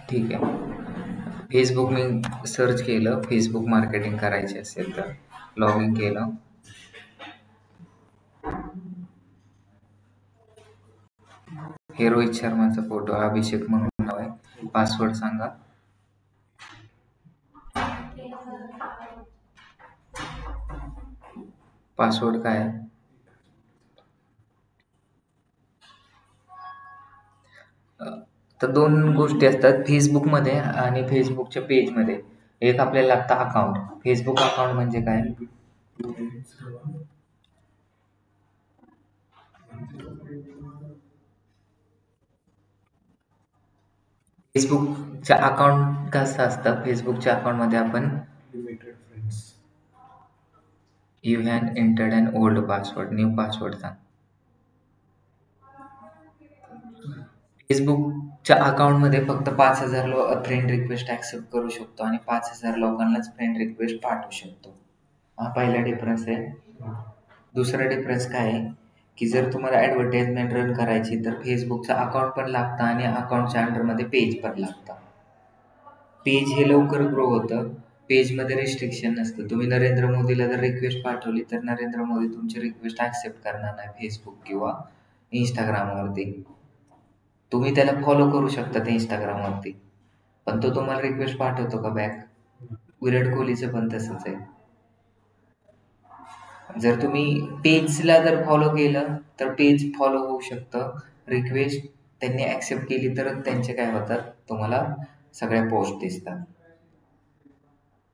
ठीक आहे. फेसबुक मी सर्च केलं, फेसबुक मार्केटिंग करायची असेल तर लॉग इन केलं. हे रोहित शर्माचा फोटो, अभिषेक म्हणून नाव आहे. पासवर्ड सांगा. पासवर्ड काय आहे? तर दोन गोष्टी असतात फेसबुकमध्ये आणि फेसबुकच्या पेजमध्ये. एक आपल्याला लागतं अकाउंट. फेसबुक अकाउंट म्हणजे काय? फेसबुकच्या अकाउंट कसं असतं? फेसबुकच्या अकाउंटमध्ये आपण you have entered an old password, new password सांग. फेसबुकच्या अकाउंटमध्ये फक्त 5,000 फ्रेंड रिक्वेस्ट ॲक्सेप्ट करू शकतो आणि 5,000 लोकांनाच फ्रेंड रिक्वेस्ट पाठवू शकतो. हा पहिला डिफरन्स आहे. दुसरा डिफरन्स काय आहे की जर तुम्हाला ॲडव्हर्टाइजमेंट रन करायची तर फेसबुकचं अकाउंट पण लागतं आणि अकाउंटच्या अंडरमध्ये पेज पण लागतं. पेज हे लवकर ग्रो होतं. पेजमध्ये रिस्ट्रिक्शन नसतं. तुम्ही नरेंद्र मोदीला जर रिक्वेस्ट पाठवली तर नरेंद्र मोदी तुमची रिक्वेस्ट ॲक्सेप्ट करणार नाही फेसबुक किंवा इंस्टाग्रामवरती. तुम्ही त्याला फॉलो करू शकता ते इंस्टाग्रामवरती, पण तो तुम्हाला रिक्वेस्ट पाठवतो का बॅक? विराट कोहलीचं पण तसंच आहे. जर तुम्ही पेजला जर फॉलो केलं तर पेज फॉलो होऊ शकतं. रिक्वेस्ट त्यांनी ॲक्सेप्ट केली तरच त्यांचे काय होतात, तुम्हाला सगळ्या पोस्ट दिसतात.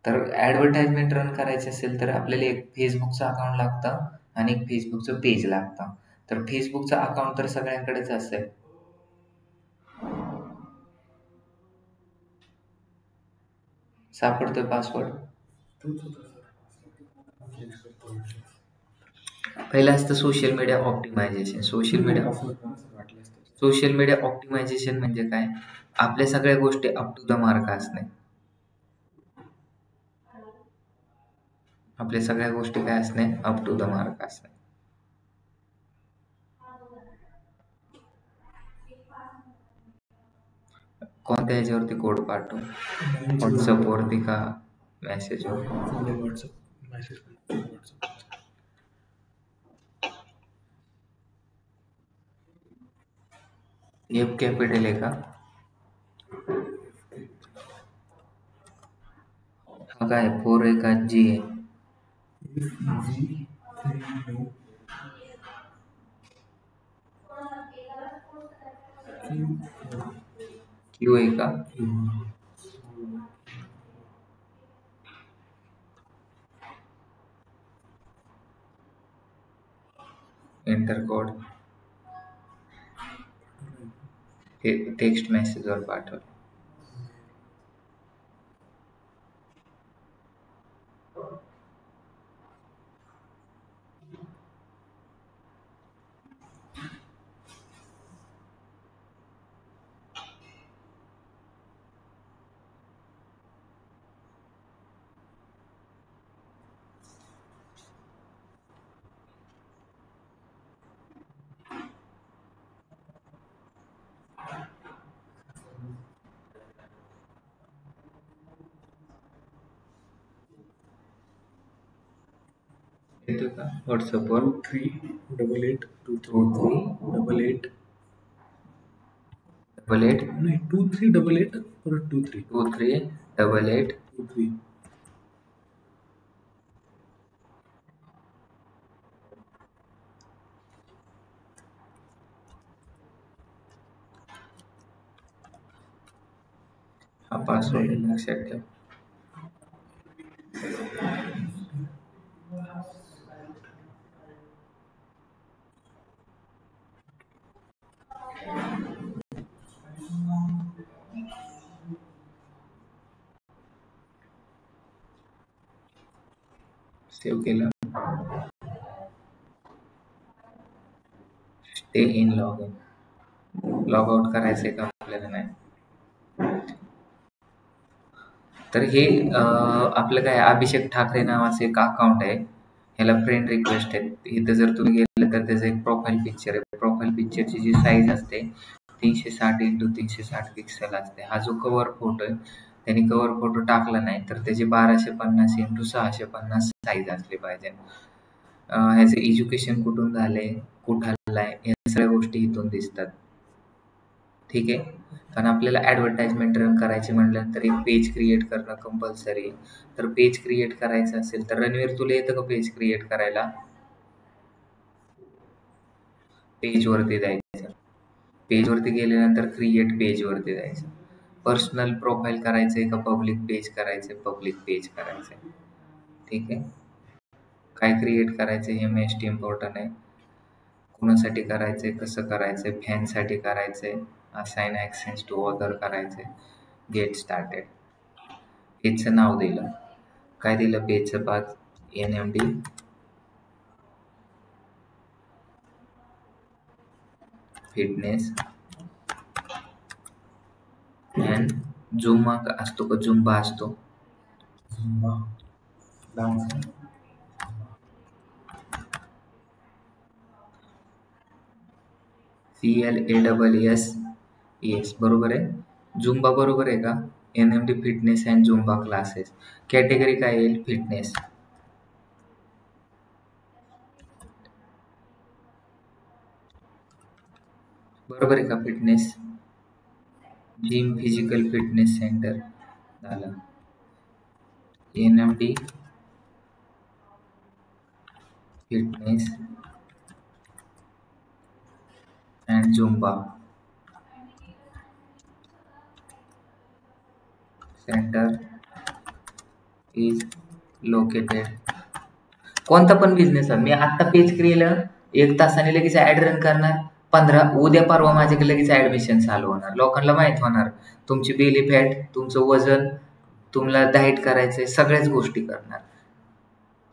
तर ॲडव्हर्टाइजमेंट रन करायची असेल तर आपल्याला एक फेसबुकचं अकाउंट लागतं आणि एक फेसबुकचं पेज लागतं. तर फेसबुकचं अकाउंट तर सगळ्यांकडेच असेल. सापडतोय पासवर्ड? पहिलं असतं social media optimisation. Social media optimisation म्हणजे काय? आपल्या सगळ्या गोष्टी अप टू द मार्क असणे. आपल्या सगळ्या गोष्टी काय असणे? अप टू द मार्क असणे. कोणत्या ह्याच्यावरती कोड पाठवू? व्हॉट्सअपवरती का मेसेजवर? एफ कॅपिटल आहे का? हा काय 4 आहे का जी आहे? क्यू आहे का? एंटर कोड टेक्स्ट मेसेजवर पाठव. येतो का व्हॉट्सअपवर? 2388 नाही 2388 परत 2388 हा पासवर्ड लक्षात ठेव. सेव्ह केलं. Stay in log in. Log out करायचंय का आपल्याला? नाही. तर हे आपलं काय अभिषेक ठाकरे नावाचं एक अकाउंट आहे. ह्याला फ्रेंड रिक्वेस्ट आहेत. इथं जर तुम्ही गेलं तर त्याचं एक प्रोफाईल पिक्चर आहे. प्रोफाईल पिक्चरची जी साईज असते 360x360 पिक्सल असते. हा जो कव्हर फोटो आहे त्यांनी कव्हर फोटो टाकला नाही तर त्याची 1250x650 साईज असली पाहिजे. ह्याचे एज्युकेशन कुठून झाले, कुठं आलाय, या सगळ्या गोष्टी इथून दिसतात. ठीक आहे. कारण आपल्याला ॲडव्हर्टाइजमेंट रन करायची म्हटल्यानंतर एक पेज क्रिएट करणं कंपल्सरी आहे. तर पेज क्रिएट करायचं असेल तर रणवीर तुला येतं का पेज क्रिएट करायला? पेजवरती जायचं. पेजवरती गेल्यानंतर क्रिएट पेजवरती जायचं. पर्सनल प्रोफाईल करायचंय का पब्लिक पेज करायचंय? पब्लिक पेज करायचंय. ठीक आहे. काय क्रिएट करायचं हे मोस्ट इम्पॉर्टंट आहे. कोणासाठी करायचंय, कसं करायचंय, फॅनसाठी करायचंय, असाइन ॲक्सेस टू ऑथर करायचंय. Get started. पेजचं नाव दिलं. काय दिलं पेजचं path? NMD fitness and Zumba असतो का? झुम्बा असतो. CLASS बरोबर आहे. झुम्बा बरोबर आहे का? NMD fitness and Zumba classes. Category काय येईल? फिटनेस. बरोबर आहे का? Fitness gym physical fitness centre झालं. NMD fitness and Zumba centre is located. कोणता पण बिझनेस आहे. मी आत्ता पेज केलं, 1 तासाने लगेच ॲड रन करणार. उद्या परवा माझ्याकडे लगेच ॲडमिशन चालू होणार. लोकांना माहीत होणार तुमची बेली फॅट, तुमचं वजन, तुम्हाला डाएट करायचंय, सगळ्याच गोष्टी करणार.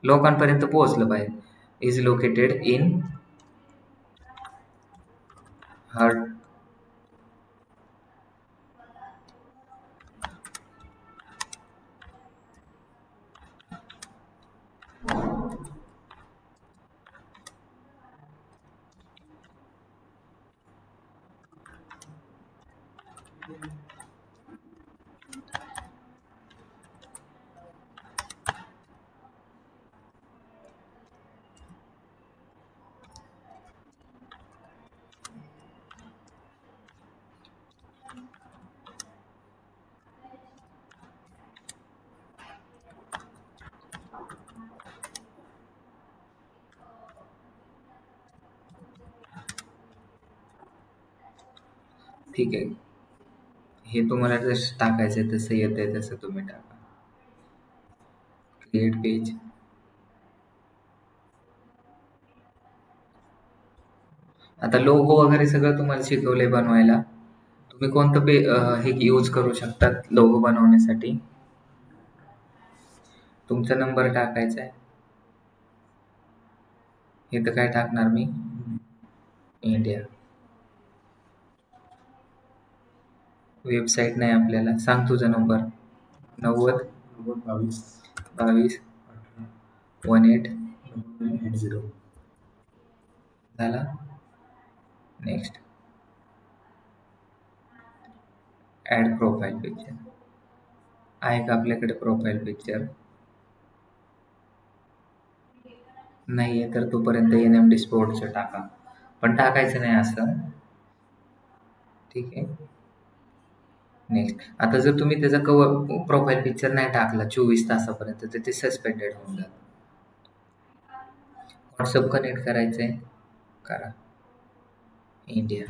लोकांपर्यंत पोहोचलं पाहिजे. इज लोकेटेड इन हर्ट ठीक आहे. हे तुम्हाला जसं टाकायचं तसं येतंय तसं तुम्ही टाका. Create page. आता लोगो वगैरे सगळं तुम्हाला शिकवलंय बनवायला. तुम्ही कोणतं हे यूज करू शकतात लोगो बनवण्यासाठी? तुमचा नंबर टाकायचा आहे. इथं काय टाकणार मी? इंडिया. वेबसाईट नाही आपल्याला. सांग तुझा नंबर. 90 22 18 झाला. नेक्स्ट. ॲड प्रोफाईल पिक्चर आहे का आपल्याकडे? प्रोफाईल पिक्चर नाही आहे तर तोपर्यंत NMD स्पोर्टचं टाका. पण टाकायचं नाही असं. ठीक आहे. नेक्स्ट. आता जर तुम्ही त्याचा प्रोफाईल पिक्चर नाही टाकला 24 तासापर्यंत तर ते सस्पेंडेड होऊन जातं. व्हॉट्सअप कनेक्ट करायचंय, करा. इंडिया.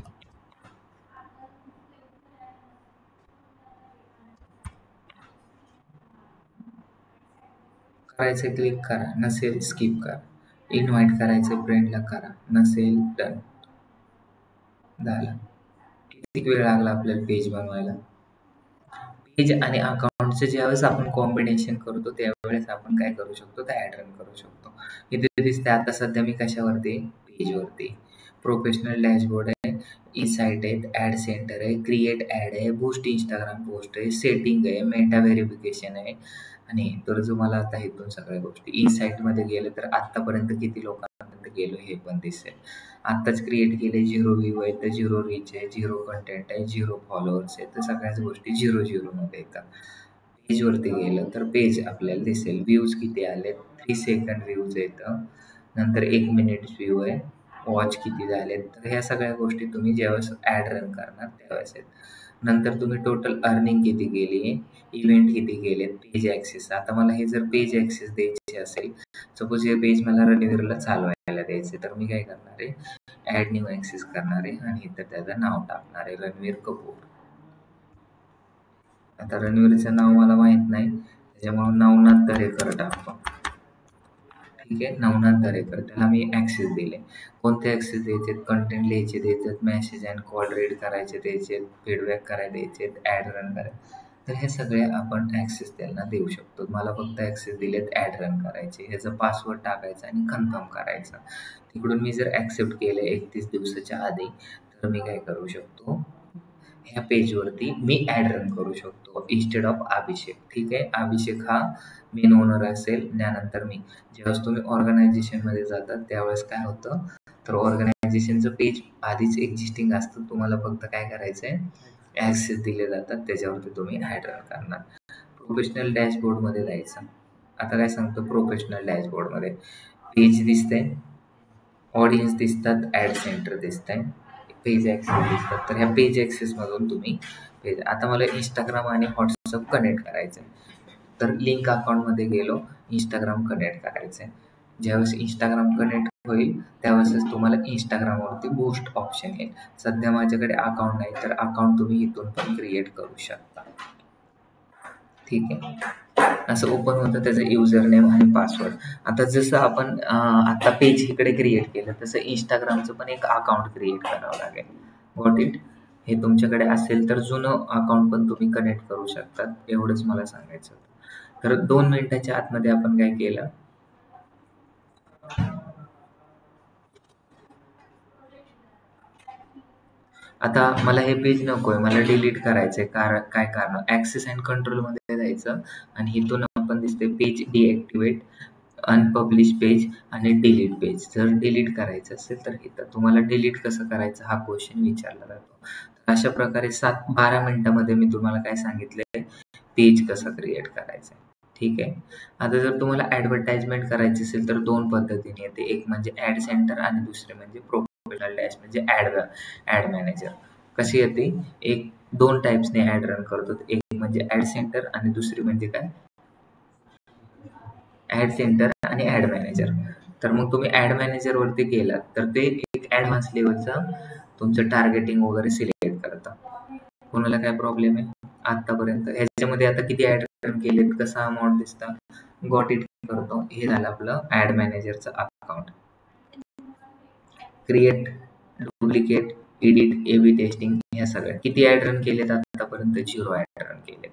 करायचं क्लिक करा, नसेल स्किप करा. इन्व्हाइट करायचं फ्रेंडला करा, नसेल डन. झालं. किती वेळ लागला आपल्याला पेज बनवायला? पेज आणि अकाउंटचे ज्यावेळेस आपण कॉम्बिनेशन करतो त्यावेळेस आपण काय करू शकतो? तर ॲड रन करू शकतो. इथे दिसते आता सध्या मी कशावरती? पेजवरती. प्रोफेशनल डॅशबोर्ड आहे. ई साईट आहेत, ॲड सेंटर आहे, क्रिएट ॲड आहे, बूस्ट इंस्टाग्राम पोस्ट आहे, सेटिंग आहे, मेटा व्हेरिफिकेशन आहे. आणि तर तुम्हाला आता इथून सगळ्या गोष्टी ई साईटमध्ये गेलं तर आत्तापर्यंत किती लोकांपर्यंत गेलो हे पण दिसेल. आत्ताच क्रिएट केले, 0 व्ह्यू आहे, तर 0 रीच आहे, 0 कंटेंट आहे, 0 फॉलोअर्स आहे, तर सगळ्याच गोष्टी 0-0मध्ये येतात. पेजवरती गेलं तर पेज आपल्याला दिसेल, व्ह्यूज किती आले, 3 सेकंड व्ह्यूज येतं, नंतर 1 मिनिट व्ह्यू आहे, वॉच किती झाले. तर ह्या सगळ्या गोष्टी तुम्ही ज्यावेळेस ॲड रन करणार त्यावेळेस आहेत. नंतर तुम्ही टोटल अर्निंग किती केली आहे, इव्हेंट किती केले, पेज ॲक्सेस. आता मला हे जर पेज ॲक्सेस द्यायचे असेल, सपोज हे पेज मला रणवीरला चालवायला द्यायचे, तर मी काय करणार आहे, ॲड न्यू ॲक्सेस करणार आहे आणि इथं त्याचं नाव टाकणार आहे, रणवीर कपूर. आता रणवीरचं नाव मला माहीत नाही, त्याच्यामुळे नवनाथ दरेकर टाकतो. ठीक आहे, नवनाथ दरेकर, त्याला मी ॲक्सेस दिले. कोणते ॲक्सेस द्यायचे, कंटेंट लिहायचे द्यायचे, मेसेज अँड कॉल रीड करायचे द्यायचे, फीडबॅक करायला द्यायचे, ॲड रन करायचे. तर हे सगळे आपण ॲक्सेस त्यांना देऊ शकतो. मला फक्त ॲक्सेस दिलेत ॲड रन करायचे, ह्याचा पासवर्ड टाकायचा आणि कन्फर्म करायचा. तिकडून मी जर ॲक्सेप्ट केलं 31 दिवसाच्या आधी, तर मी काय करू शकतो, ह्या पेजवरती मी ॲड रन करू शकतो इन्स्टेड ऑफ अभिषेक. ठीक आहे, अभिषेक हा मेन ओनर असेल, त्यानंतर मी. ज्यावेळेस तुम्ही ऑर्गनायझेशनमध्ये जातात त्यावेळेस काय होतं, तर ऑर्गनायझेशनचं पेज आधीच एक्झिस्टिंग असतं, तुम्हाला फक्त काय करायचं आहे, ॲक्सेस दिले जातात, त्याच्यावरती तुम्ही ॲड रन करणार. प्रोफेशनल डॅशबोर्डमध्ये जायचं. आता काय सांगतो, प्रोफेशनल डॅशबोर्डमध्ये पेज दिसतंय, ऑडियन्स दिसतात, ॲड सेंटर दिसतंय, पेज ॲक्सेस दिसतात. तर ह्या पेज ॲक्सेसमधून तुम्ही पेज. आता मला इंस्टाग्राम आणि व्हॉट्सअप कनेक्ट करायचं आहे, तर लिंक अकाउंटमध्ये गेलो, इंस्टाग्राम कनेक्ट करायचं आहे. ज्यावेळेस इंस्टाग्राम कनेक्ट होईल त्यावेळेसच तुम्हाला इंस्टाग्रामवरती बूस्ट ऑप्शन येईल. सध्या माझ्याकडे अकाउंट नाही, तर अकाउंट तुम्ही इथून पण क्रिएट करू शकता. ठीक आहे, असं ओपन होतं त्याचं युजर नेम आणि पासवर्ड. आता जसं आपण आता पेज इकडे क्रिएट केलं, तसं इंस्टाग्रामचं पण एक अकाउंट क्रिएट करावं लागेल. Got it. हे तुमच्याकडे असेल तर जुनं अकाउंट पण तुम्ही कनेक्ट करू शकतात, एवढंच मला सांगायचं होतं. तर 2 मिनिटाच्या आतमध्ये आपण काय केलं, आता मला हे पेज नको आहे, मला डिलीट करायचं आहे. काय कारण, ॲक्सेस अँड कंट्रोलमध्ये जायचं आणि इथून आपण दिसते पेज डिॲक्टिवेट, अनपब्लिश पेज आणि डिलीट पेज. जर डिलीट करायचं असेल तर इथं तुम्हाला डिलीट कसं करायचं हा क्वेश्चन विचारला जातो. अशा प्रकारे 12 मिनिटामध्ये मी तुम्हाला काय सांगितलंय, पेज कसं क्रिएट करायचं. ठीक आहे. आता जर तुम्हाला ॲडव्हर्टाइजमेंट करायची असेल तर 2 पद्धतीने येते. एक म्हणजे ॲड सेंटर आणि दुसरे म्हणजे प्रोफेशनल डॅश म्हणजे ॲड मॅनेजर. कशी येते, 2 टाइप्सने ॲड रन करतो. एक म्हणजे ॲड सेंटर आणि दुसरी म्हणजे काय, ॲड सेंटर आणि ॲड मॅनेजर. तर मग तुम्ही ॲड मॅनेजरवरती गेलात तर ते एक ॲडव्हान्स लेवलचं तुमचं टार्गेटिंग वगैरे सिलेक्ट करतं. कोणाला काय प्रॉब्लेम आहे आत्तापर्यंत, ह्याच्यामध्ये आता किती ॲड रन केलेत, कसा अमाऊंट दिसतं, गॉट इट करतो. हे झालं आपलं ॲड मॅनेजरचं account. Create, duplicate, edit, A B testing, ह्या सगळ्या. किती ॲड रन केलेत आतापर्यंत, 0 ॲड रन केलेत.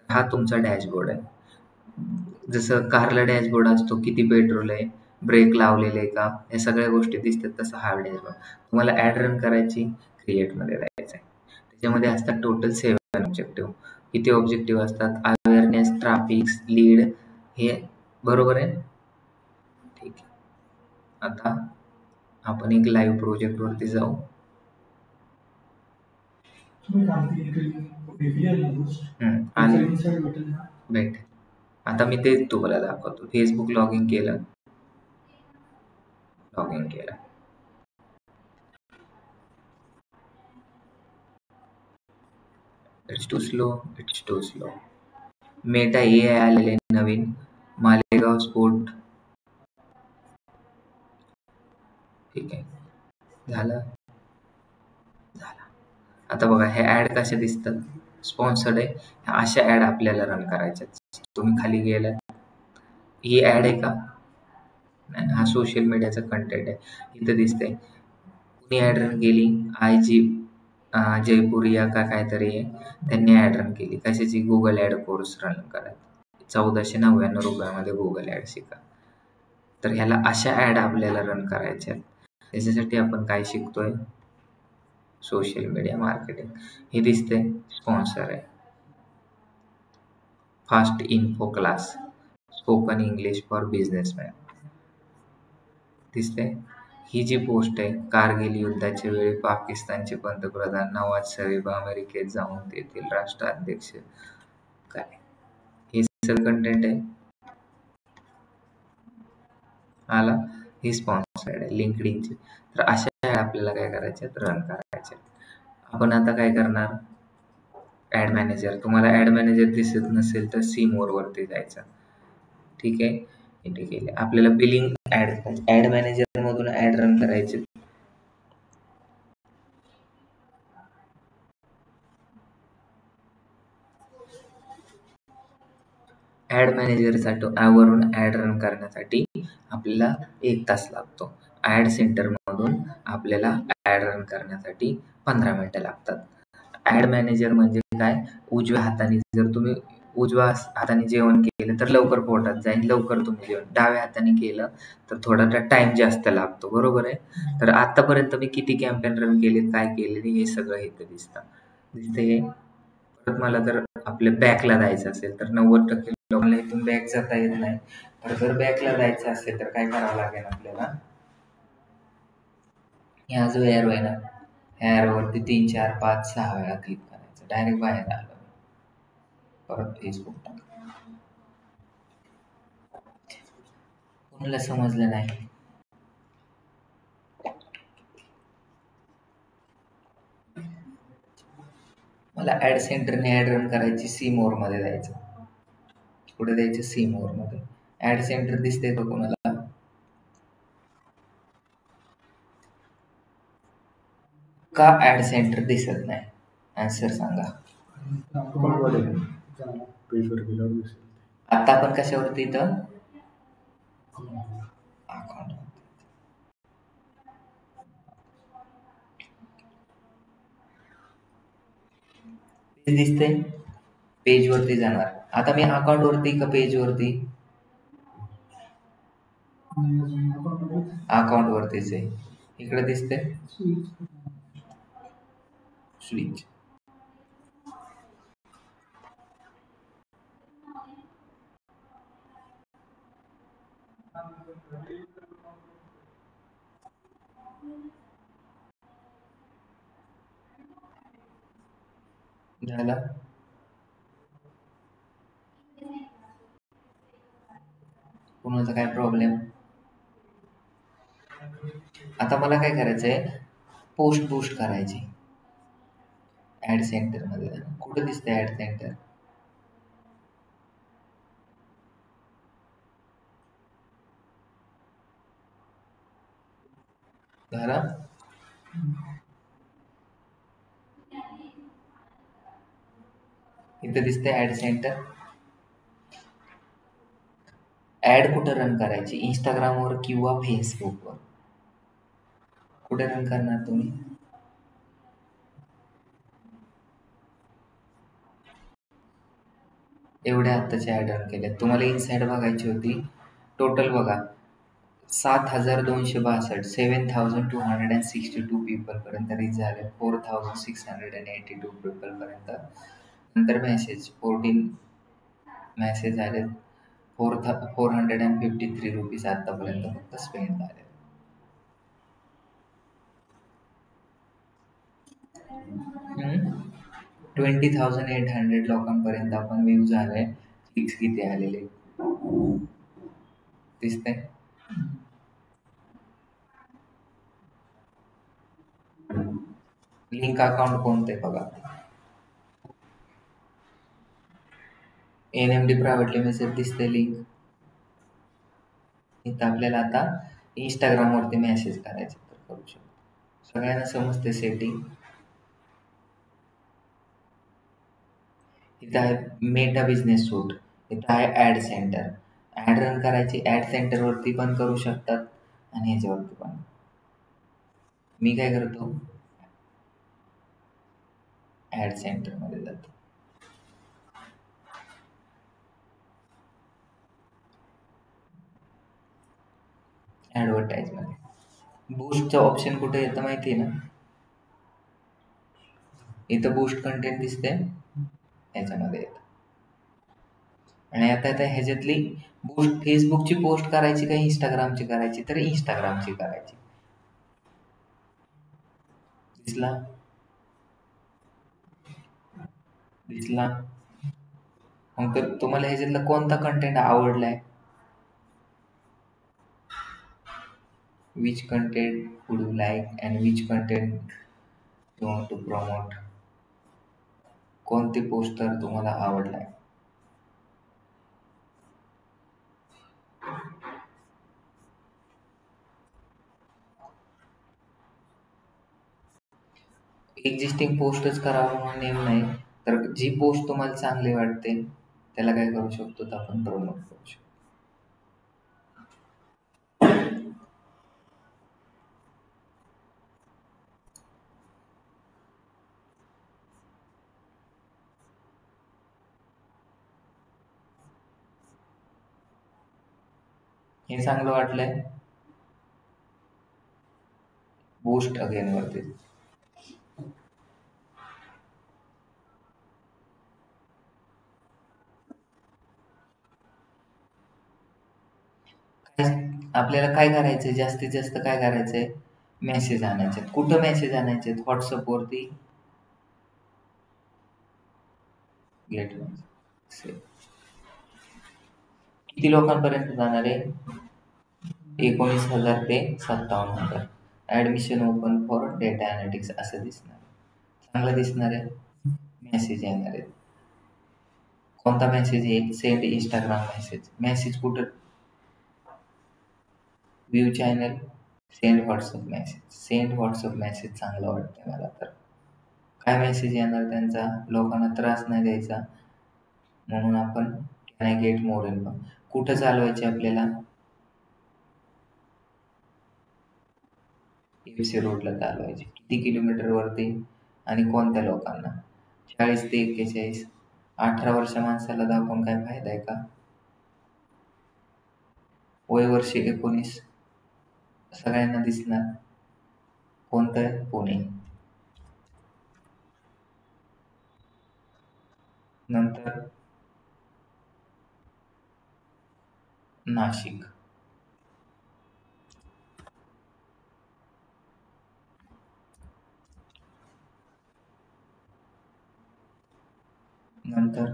हा तुमचा डॅशबोर्ड आहे. जसं कारला डॅशबोर्ड असतो, किती पेट्रोल आहे, ब्रेक लावलेले आहे का, या सगळ्या गोष्टी दिसतात, तसं हा डॅशबोर्ड. तुम्हाला ॲड रन करायची, क्रिएटमध्ये जायचं आहे. त्याच्यामध्ये असतात टोटल 7 ऑब्जेक्टिव्ह. किती ऑब्जेक्टिव्ह असतात, अवेअरनेस, ट्रॅफिक, लीड, हे बरोबर आहे. ठीक आहे, आता आपण एक लाईव्ह प्रोजेक्टवरती जाऊ. भेट. आता मी तेच तुम्हाला दाखवतो. फेसबुक लॉग इन केलं. It's too slow. Meta AI आलेले नवीन, मालेगाव स्पोर्ट. ठीक आहे, झालं. आता बघा हे ॲड कशा दिसतात, स्पॉन्सर्ड आहे. अशा ॲड आपल्याला रन करायच्या. तुम्ही खाली गेला, ही ॲड आहे का, नाही, हा सोशल मीडियाचा कंटेंट आहे. इथं दिसतंय कुणी ॲड रन केली, जयपूर या का काहीतरी आहे, त्यांनी ॲड रन केली. कशाची, गुगल ॲड कोर्स रन करा, 1499 रुपयामध्ये गुगल ॲड शिका. तर ह्याला अशा ॲड आपल्याला रन करायच्या. त्याच्यासाठी आपण काय शिकतोय, सोशल मीडिया मार्केटिंग. हे दिसते स्पॉन्सर आहे. Fast info class, spoken English for businessman दिसते. ही जी पोस्ट आहे, कारगिल युद्धाच्या वेळी पाकिस्तानचे पंतप्रधान नवाज शरीफ अमेरिकेत जाऊन तेथील राष्ट्राध्यक्ष काय, हे सगळं कंटेंट आहे. आला, ही स्पॉन्सर्ड आहे लिंक्डइनची. तर अशा आपल्याला काय करायचे, रन करायचे. आपण आता काय करणार, ॲड मॅनेजर. तुम्हाला ॲड मॅनेजर दिसत नसेल तर सी मोर वरती जायचं. ठीक आहे, इथे केले. आपल्याला बिलिंग ॲड मॅनेजर मधून ॲड रन करायचे. ॲड मॅनेजरसाठी वरून ॲड रन करण्यासाठी आपल्याला 1 तास लागतो. ॲड सेंटरमधून आपल्याला ॲड रन करण्यासाठी 15 मिनिटं लागतात. ॲड मॅनेजर म्हणजे काय, उजव्या हाताने जर तुम्ही उजव्या हाताने जेवण केलं तर लवकर पोटात जाईल, लवकर तुम्ही जेवण. डाव्या हाताने केलं तर थोडा टाइम जास्त लागतो, बरोबर आहे. तर आतापर्यंत मी किती कॅम्पेन रन केले, काय केले, हे सगळं इथं दिसते. परत मला जर आपल्या बॅकला जायचं असेल तर 90% लोकांना इथून बॅक जाता येत नाही. तर जर बॅकला जायचं असेल तर काय करावं लागेल आपल्याला, ह्या जो एरो आहे ना, ह्या एरोवरती 3, 4, 5, 6 वेळा क्लिक करायचं. डायरेक्ट बाहेर आलं. परत फेसबुक टाक. कोणाला समजलं नाही, मला ऍड सेंटरने ऍड रन करायची. सी मोर मध्ये जायचं. कुठे द्यायचं, सी मोर मध्ये. ऍड सेंटर दिसते का कोणाला, का ऍड सेंटर दिसत नाही, आन्सर सांगा. आता आपण कशावरती, इथं अकाउंट दिसते. पेज वरती जाणार. आता मी अकाउंट वरती का पेज वरती, अकाउंट वरतीच आहे. इकडे दिसते स्विच. झाला. कोणाचा काय प्रॉब्लेम. आता मला काय करायचंय, पोस्ट बूस्ट करायची. ऍड सेंटर मध्ये जा. कुठे दिसते ऍड सेंटर, झाला. इथं दिसते ऍड सेंटर. ऍड कुठे रन करायची, इंस्टाग्रामवर किंवा फेसबुकवर. कुठे रन करणार तुम्ही, एवढ्या आत्ताचे ऍड रन केले. तुम्हाला इनसाइड बघायची होती. टोटल बघा, 7,262, 7,262 पीपल पर्यंत रीच झाले. 4,682 पीपल पर्यंत. नंतर मेसेज 14 मेसेज आले. 453 रुपीज आतापर्यंत फक्त स्पेंड झाले. 20,800 लोकांपर्यंत आपण व्ह्यू झाले. क्लिक्स किती आलेले दिसतंय. लिंक अकाउंट कोणते बघा, NMD प्रायव्हेट लिमिटेड दिसते लिंक. इथं आपल्याला आता इंस्टाग्राम वरती मेसेज करायचे तर करू शकतो. सगळ्यांना समजते सेटिंग. इथं आहे मेटा बिझनेस सूट. इथं आहे ऍड सेंटर. ऍड रन करायची. ऍड सेंटर वरती पण करू शकतात आणि ह्याच्यावरती पण. मी काय करतो, ऍड सेंटर मध्ये जातो. ऍडव्हर्टाइज मध्ये बूस्टचं ऑप्शन कुठे येतं माहिती आहे ना, इथं बूस्ट कंटेंट दिसते ह्याच्यामध्ये येतं. आणि आता ह्याच्यातली बूस्ट फेसबुकची पोस्ट करायची का इंस्टाग्रामची करायची, तर इंस्टाग्रामची करायची. दिसला दिसला मग तर तुम्हाला ह्याच्यातला कोणता कंटेंट आवडलाय? Which content would you like and which content you want to promote? कोणती पोस्ट तर तुम्हाला आवडलाय? एक्झिस्टिंग पोस्टच करावं म्हणून नेम नाही, तर जी पोस्ट तुम्हाला चांगली वाटते त्याला काय करू शकतो तर आपण प्रमोट करू शकतो. हे चांगलं वाटलंय. बूस्ट अगेन वरती आपल्याला काय करायचंय, जास्तीत जास्त काय करायचंय, मेसेज आणायचे. कुठं मेसेज आणायचे? व्हॉट्सअप वरती गेट मेसेज. किती लोकांपर्यंत जाणार आहे? 19,000 ते 57,000. Admission open for data analytics असं दिसणार. चांगलं दिसणार आहे. मेसेज येणार आहे. कोणता मेसेज येईल? Send Instagram message. मेसेज कुठं? View channel. Send WhatsApp message. Send WhatsApp message चांगलं वाटतंय मला तर. काय मेसेज येणार त्यांचा? लोकांना त्रास नाही द्यायचा म्हणून आपण can I get more info. कुठं चालवायचे आपल्याला? एफसी रोडला चालवायचे. किती किलोमीटर वरती आणि कोणत्या लोकांना? 40 ते 41. 18 वर्ष माणसाला दाखवून काय फायदा आहे का? वय वर्ष 19 सगळ्यांना दिसणार. कोणतं आहे? पुणे. नंतर नाशिक. नंतर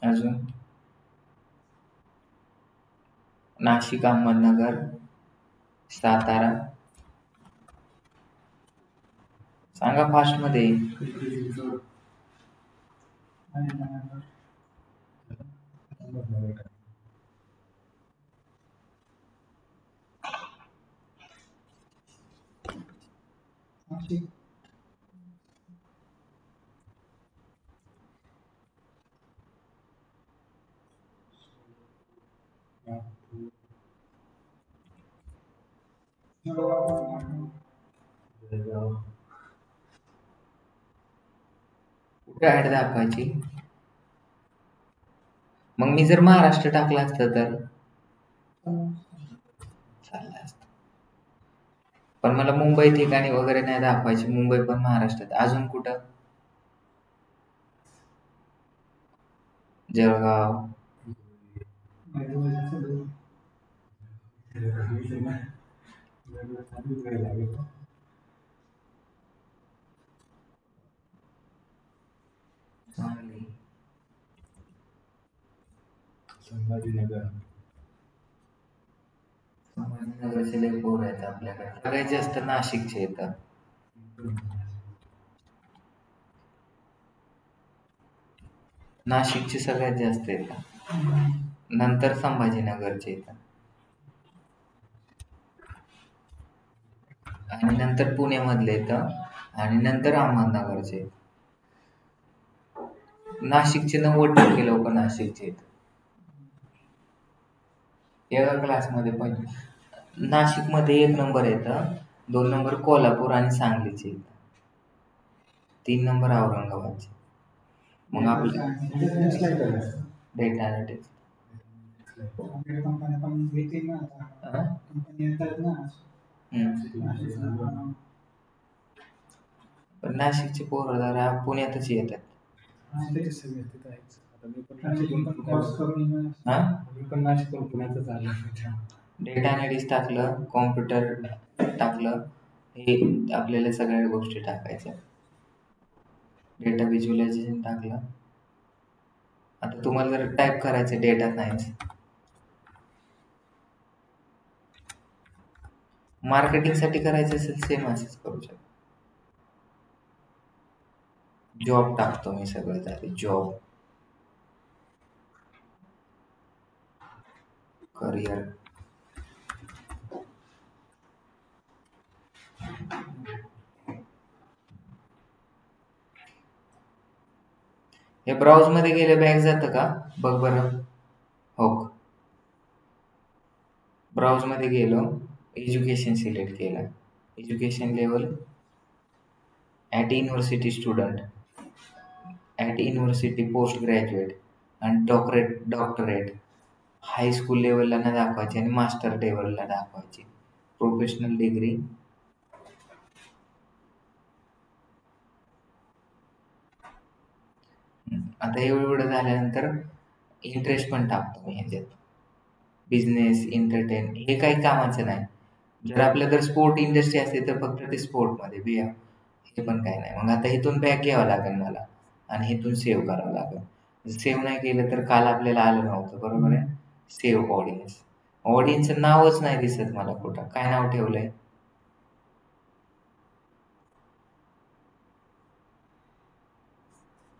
अजून नाशिक, अहमदनगर, सातारा. सांगा फास्ट मध्ये. कुठे ऍड दाखवायची? मग मी जर महाराष्ट्र टाकला असतं तर चाललं असतं. पण मला मुंबई ठिकाणी वगैरे नाही दाखवायची. मुंबई पण महाराष्ट्रात. अजून कुठं? जळगाव. सांगली. संभाजीनगरचे लय पोर आहेत आपल्याकडे. सगळ्यात जास्त नाशिकचे येतात. नाशिकचे सगळ्यात जास्त येतात. नंतर संभाजीनगरचे येतात. आणि नंतर पुण्यामधले येतं. आणि नंतर अहमदनगरचे येतात. नाशिकचे 90% लोक नाशिकचे आहेत. एका क्लासमध्ये पण नाशिकमध्ये 1 नंबर येतं, 2 नंबर कोल्हापूर आणि सांगलीचे येतं, 3 नंबर औरंगाबादचे. मग आपलं डेटा अनालिटिक्स पण नाशिकचे पोरं जरा पुण्यातच येतात. हा डेटा अनालिटिक्स टाकलं, कॉम्प्युटर टाकलं, हे आपल्याला सगळ्या गोष्टी टाकायच्या. डेटा व्हिज्युअलायझेशन टाकलं. आता तुम्हाला जर टाईप करायचं डेटा सायन्स, मार्केटिंगसाठी करायचं असेल सेम असंच करू शकतो. जॉब टाकतो मी सगळ्यात आधी, जॉब, करिअर, हे ब्राउज मध्ये गेले बॅक जातं का बघ बरं. हो, ब्राउज मध्ये गेलो, एज्युकेशन सिलेक्ट केलं, education level at university student, at university post graduate आणि डॉक्टरेट हायस्कूल लेवलला ना दाखवायची आणि मास्टर लेवलला दाखवायची. प्रोफेशनल डिग्री, आता एवढं झाल्यानंतर इंटरेस्ट पण टाकतो मी ह्याच्यात. बिझनेस, एंटरटेन हे काही कामाचं नाही. जर आपलं जर स्पोर्ट इंडस्ट्री असते तर फक्त ते स्पोर्टमध्ये बी हे पण काही नाही. मग आता इथून बॅक घ्यावं लागेल मला आणि इथून सेव्ह करावं लागेल. सेव्ह नाही केलं तर काल आपल्याला आलं नव्हतं, बरोबर आहे. सेव्ह ऑडियन्स, ऑडियन्सचं नावच नाही दिसत मला कुठं. काय नाव ठेवलंय?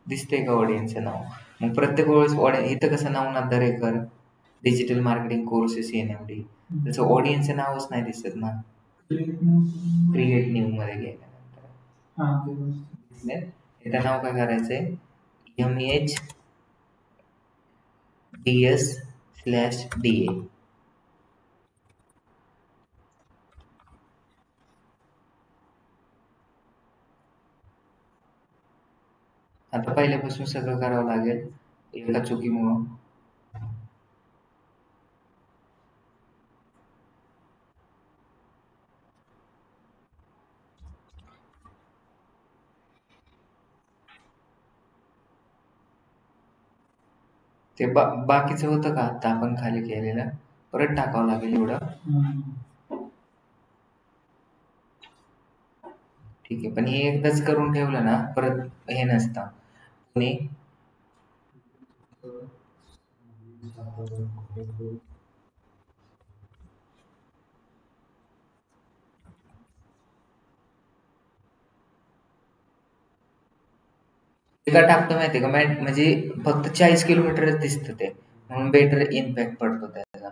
दिसतंय का ऑडियन्सचं नाव? मग प्रत्येक वेळेस इथं कसं Navnath Darekar digital marketing courses NMD, त्याचं ऑडियन्सचं नावच नाही दिसत ना. क्रिएट न्यू मध्ये गेल्यानंतर इथं नाव काय करायचंय, MHDS/DA. आता पहिल्यापासून सगळं करावं लागेल एका चुकीमुळं. ते बाकीचं होतं का आता आपण खाली केलेलं, परत टाकावं लागेल एवढं. ठीक आहे, पण हे एकदाच करून ठेवलं ना परत हे नसतं. पुणे ते का टाकतो माहिती का, म्हणजे फक्त 40 किलोमीटरच दिसतं ते, म्हणून बेटर इम्पॅक्ट पडतो त्याचा.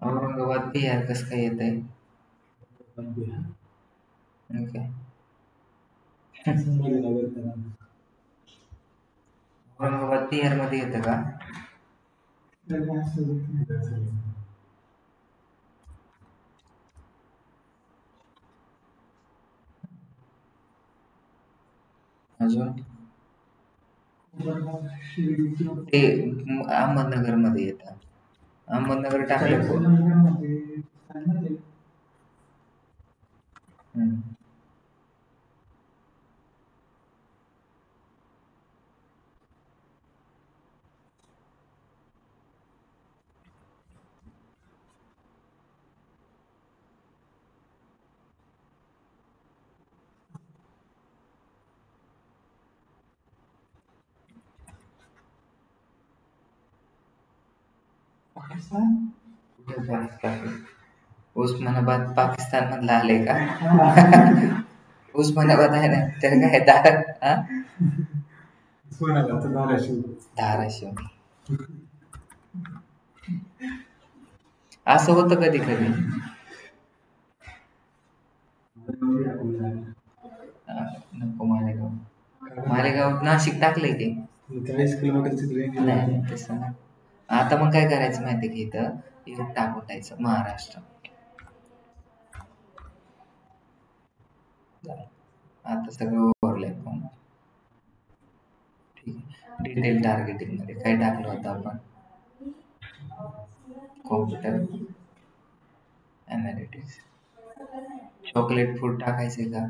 औरंगाबाद बिहार कसं काय येत आहे? ओके, औरंगाबाद बिहार मध्ये येतं का? अजून ते अहमदनगर मध्ये येतं. अहमदनगर टाकलं कोण? कुठे उस्मानाबाद पाकिस्तान मधलं आले का? उस्मानाबाद आहे ना, तर काय हा? धाराशिव. असं होतं कधी कधी. नको मालेगाव नाशिक टाकलंय की 40 किलोमीटरची रेंज नाही तसं नाही. आता मग काय करायचं माहिती की इथं एक टाकून द्यायचं महाराष्ट्र. आता सगळं ओव्हरलॅप होणार. ठीक आहे. डिटेल टार्गेटिंग मध्ये काय टाकलं होतं आपण? Computer analytics. चॉकलेट फूड टाकायचे का?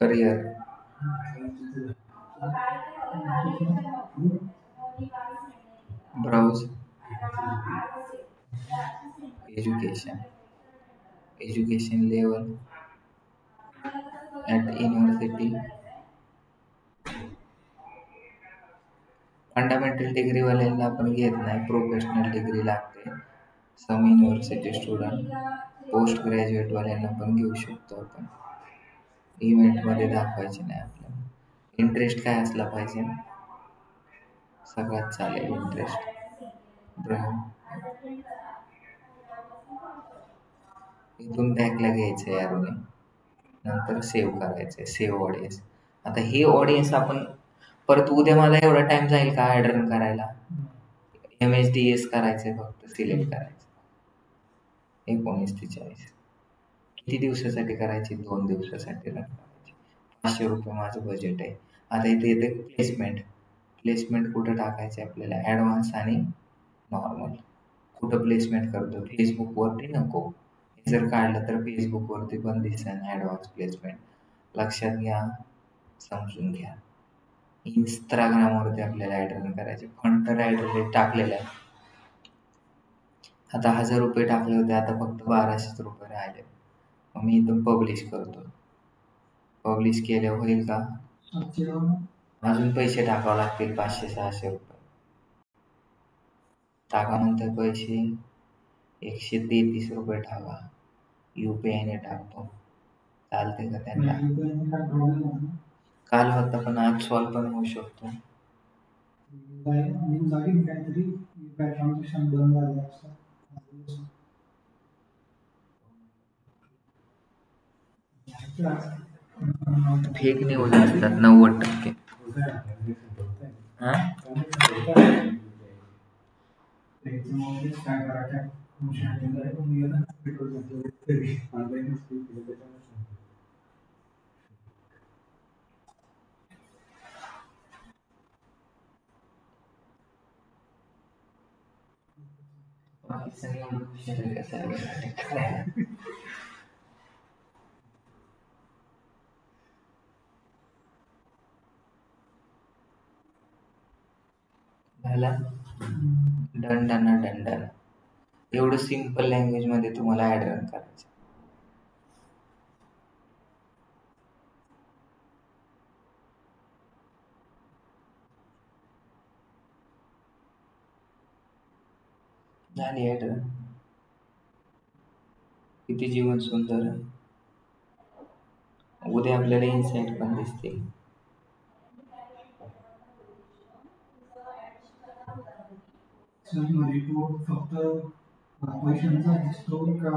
Career. Browse. Education level at university. Fundamental डिग्रीवाल्यांना आपण घेत नाही, प्रोफेशनल डिग्री लागते. Some university student. पोस्ट ग्रॅज्युएटवाल्यांना पण घेऊ शकतो आपण. इव्हेंटमध्ये दाखवायचे नाही आपल्याला. इंटरेस्ट काय असला पाहिजे? सगळ्यात चालेल इंटरेस्ट. इथून बॅकला घ्यायचं यारोने, नंतर सेव्ह करायचं, सेव्ह ऑडियन्स. आता ही ऑडियन्स आपण परत उद्या मला एवढा टाइम जाईल का ॲड रन करायला? MHDS करायचंय, फक्त सिलेक्ट करायचं. 19 ते 40. किती दिवसासाठी करायची? 2 दिवसासाठी रन करायची. 500 रुपये माझं बजेट आहे. आता इथे येते प्लेसमेंट. प्लेसमेंट कुठं टाकायचे आपल्याला? ॲडव्हान्स आणि नॉर्मल. कुठं प्लेसमेंट करतो? फेसबुकवरती नको. हे जर काढलं तर फेसबुकवरती पण दिसेल ॲडव्हान्स प्लेसमेंट. लक्षात घ्या, समजून घ्या. इंस्टाग्रामवरती आपल्याला ॲड रन करायचे. फंड तर ॲड टाकलेला आहे. आता 1000 रुपये टाकले होते, आता फक्त 1200 रुपये राहिले. मग मी इथून पब्लिश करतो. पब्लिश केल्या होईल का? अजून पैसे टाकावे लागतील, 500-600 रुपये टाका. नंतर पैसे 133 रुपये टाका. UPI ने टाकतो. चालते का त्यांना? काल होता पण आज सॉल्व पण होऊ शकतो. फेक न्यूज असतात 90%. हा? झाला? दंडाना दंडाना. एवढं सिम्पल लँग्वेज मध्ये तुम्हाला ॲड रन करायचं. झाली ॲड रन. किती जीवन सुंदर आहे. उद्या आपल्याला इन्साइट पण दिसतील. फक्त पैशांचा दिसतो का?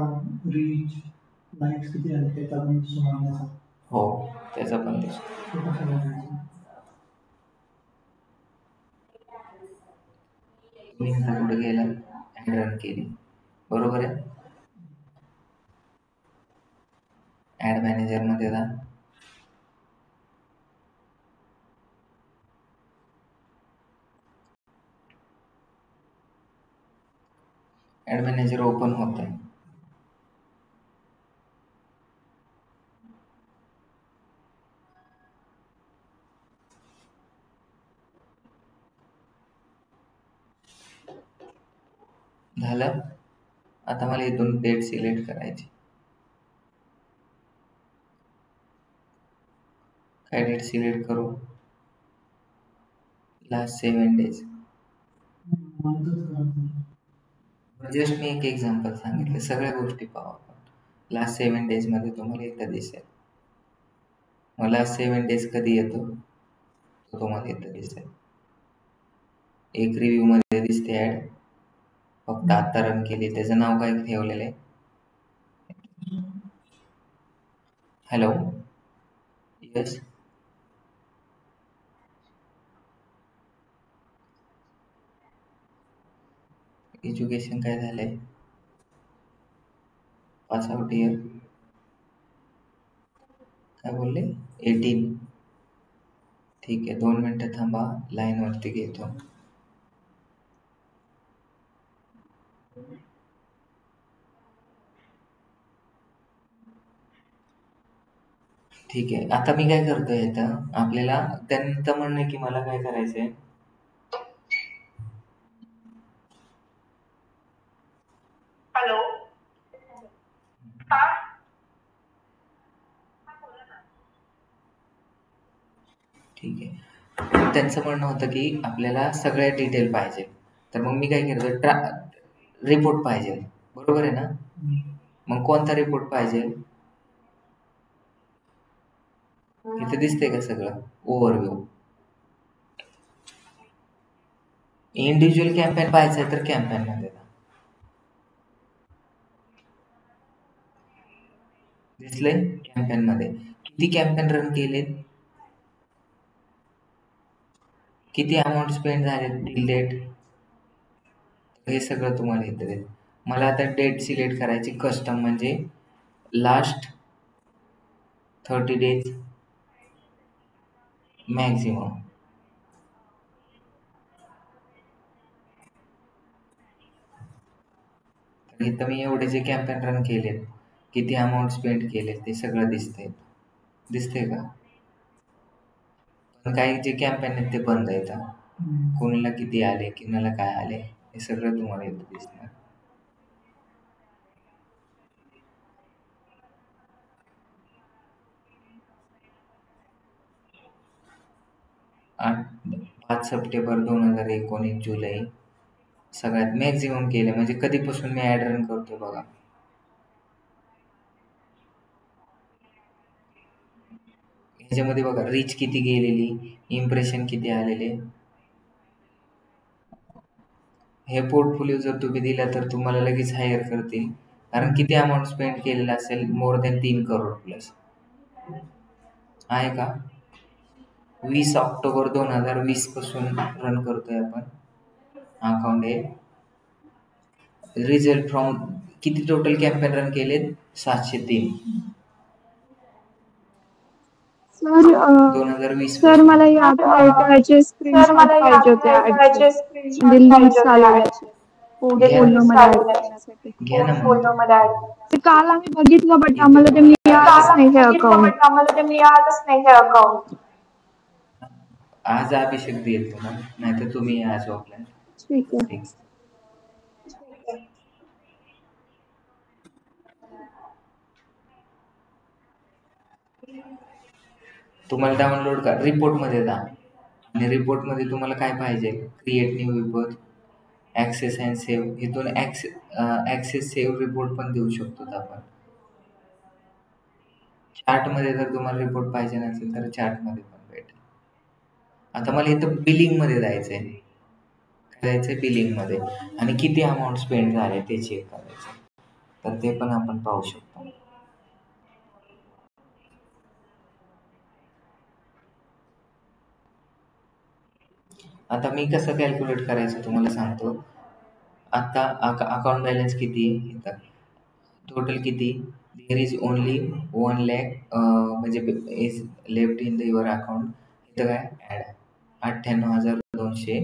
रीच, लाईक्स किती आहेत त्याचा पण दिसतो. हो, त्याचा पण दिसतो. तुम्ही आता कुठे गेला? ॲड रन केली, बरोबर आहे. ॲड मॅनेजर मध्ये जा. ॲड मॅनेजर ओपन होत आहे. झालं. आता मला इथून डेट सिलेक्ट करायची. काय डेट सिलेक्ट करू? Last 7 days. जस्ट मी एक एक्झाम्पल सांगितलं, सगळ्या गोष्टी पाहू आपण. लास्ट 7 डेजमध्ये तुम्हाला इथं दिसेल. मग लास्ट 7 डेज कधी येतो तो तुम्हाला इथं दिसेल. एक रिव्ह्यू मध्ये दिसते ॲड, फक्त आता रन केली. त्याचं नाव काय ठेवलेलं आहे? Hello, yes. एज्युकेशन काय झालंय? पास आउट इयर काय बोलले? 18. ठीक आहे, 2 मिनटं थांबा, लाईनवरती घेतो. ठीक आहे, आता मी काय करतोय इथं, आपल्याला त्यांचं म्हणणं आहे की मला काय करायचंय, हॅलो. हा. ठीक आहे. त्यांचं म्हणणं होतं की आपल्याला सगळ्या डिटेल पाहिजे. तर मग मी काय करतो, रिपोर्ट पाहिजे, बरोबर आहे ना? मग कोणता रिपोर्ट पाहिजे? इथे दिसतंय का सगळं ओव्हरव्ह्यू? इंडिव्हिज्युअल कॅम्पेन पाहायचं तर कॅम्पेन मध्ये दिसलंय. कॅम्पेन मध्ये किती कॅम्पेन रन केलेत, किती अमाऊंट स्पेंड झाले टिल डेट, हे सगळं तुम्हाला इथे देईल. मला आता डेट सिलेक्ट करायची कस्टम, म्हणजे लास्ट 30 डेज मॅक्झिमम. तर इथं मी एवढे जे कॅम्पेन रन केलेत, किती अमाऊंट स्पेंड केले, ते सगळं दिसतंय. दिसतंय का? पण काही जे कॅम्पेन आहेत ते बंद आहेत. कोणाला किती आले, कोणाला काय आले, हे सगळं तुम्हाला इथं दिसणार. आठ 5 सप्टेंबर 2019 जुलै सगळ्यात मॅक्झिमम केले, म्हणजे कधीपासून मी ॲड रन करतोय बघा. ह्याच्यामध्ये बघा रीच किती गेलेली, इम्प्रेशन किती आलेले. हे पोर्टफोलिओ जर तुम्ही दिला तर तुम्हाला लगेच हायर करतील, कारण किती अमाऊंट स्पेंड केलेला असेल, मोर दॅन 3 करोड प्लस आहे का. 20 ऑक्टोबर 2020 पासून रन करतोय आपण अकाउंट. हे रिझल्ट फ्रॉम किती टोटल कॅम्पेन रन केलेत, 703. सर 2020 सर मला याचे सर स्क्रीनशॉट मला या पाहिजे होते ऍडचे, ह्याचे म्हणजे स्क्रीनशॉट लीड्स पाहिजे होते आलेल्याचे ऍडचे, पोर्टफोलिओ लीड्स मध्ये ऍड आलेल्याचे करण्यासाठी. घ्या ना मग. पोर्टफोलिओ मध्ये ऍड. ते काल आम्ही बघितलं बट इथे आम्हाला ते बघा. मिळालंच काल नाही आम्ही हे बघितलं अकाउंट. बट आम्हाला ते मिळालंच नाही हे अकाउंट. आज अभिषेक देईल तुम्हाला, नाहीतर तुम्ही या आज ऑफलाईन. ठीक आहे. ठीक. तुम्हाला डाउनलोड का रिपोर्टमध्ये जा, आणि रिपोर्टमध्ये तुम्हाला काय पाहिजे, create new report, access and save. इथून ॲक्सेस सेव्ह रिपोर्ट पण देऊ शकतो आपण. चार्टमध्ये जर तुम्हाला रिपोर्ट पाहिजे नसेल तर चार्टमध्ये पण भेटेल. आता मला इथं बिलिंगमध्ये जायचं आहे, जायचं आहे बिलिंगमध्ये, आणि किती अमाऊंट स्पेंड झाले ते चेक करायचं, तर ते पण आपण पाहू शकतो. आता मी कसं कॅल्क्युलेट करायचं तुम्हाला सांगतो. आता अकाउंट बॅलन्स किती आहे इथं, टोटल किती, देअर इज ओनली 1 lakh, म्हणजे is left in the your account. इथं काय ॲड 98,200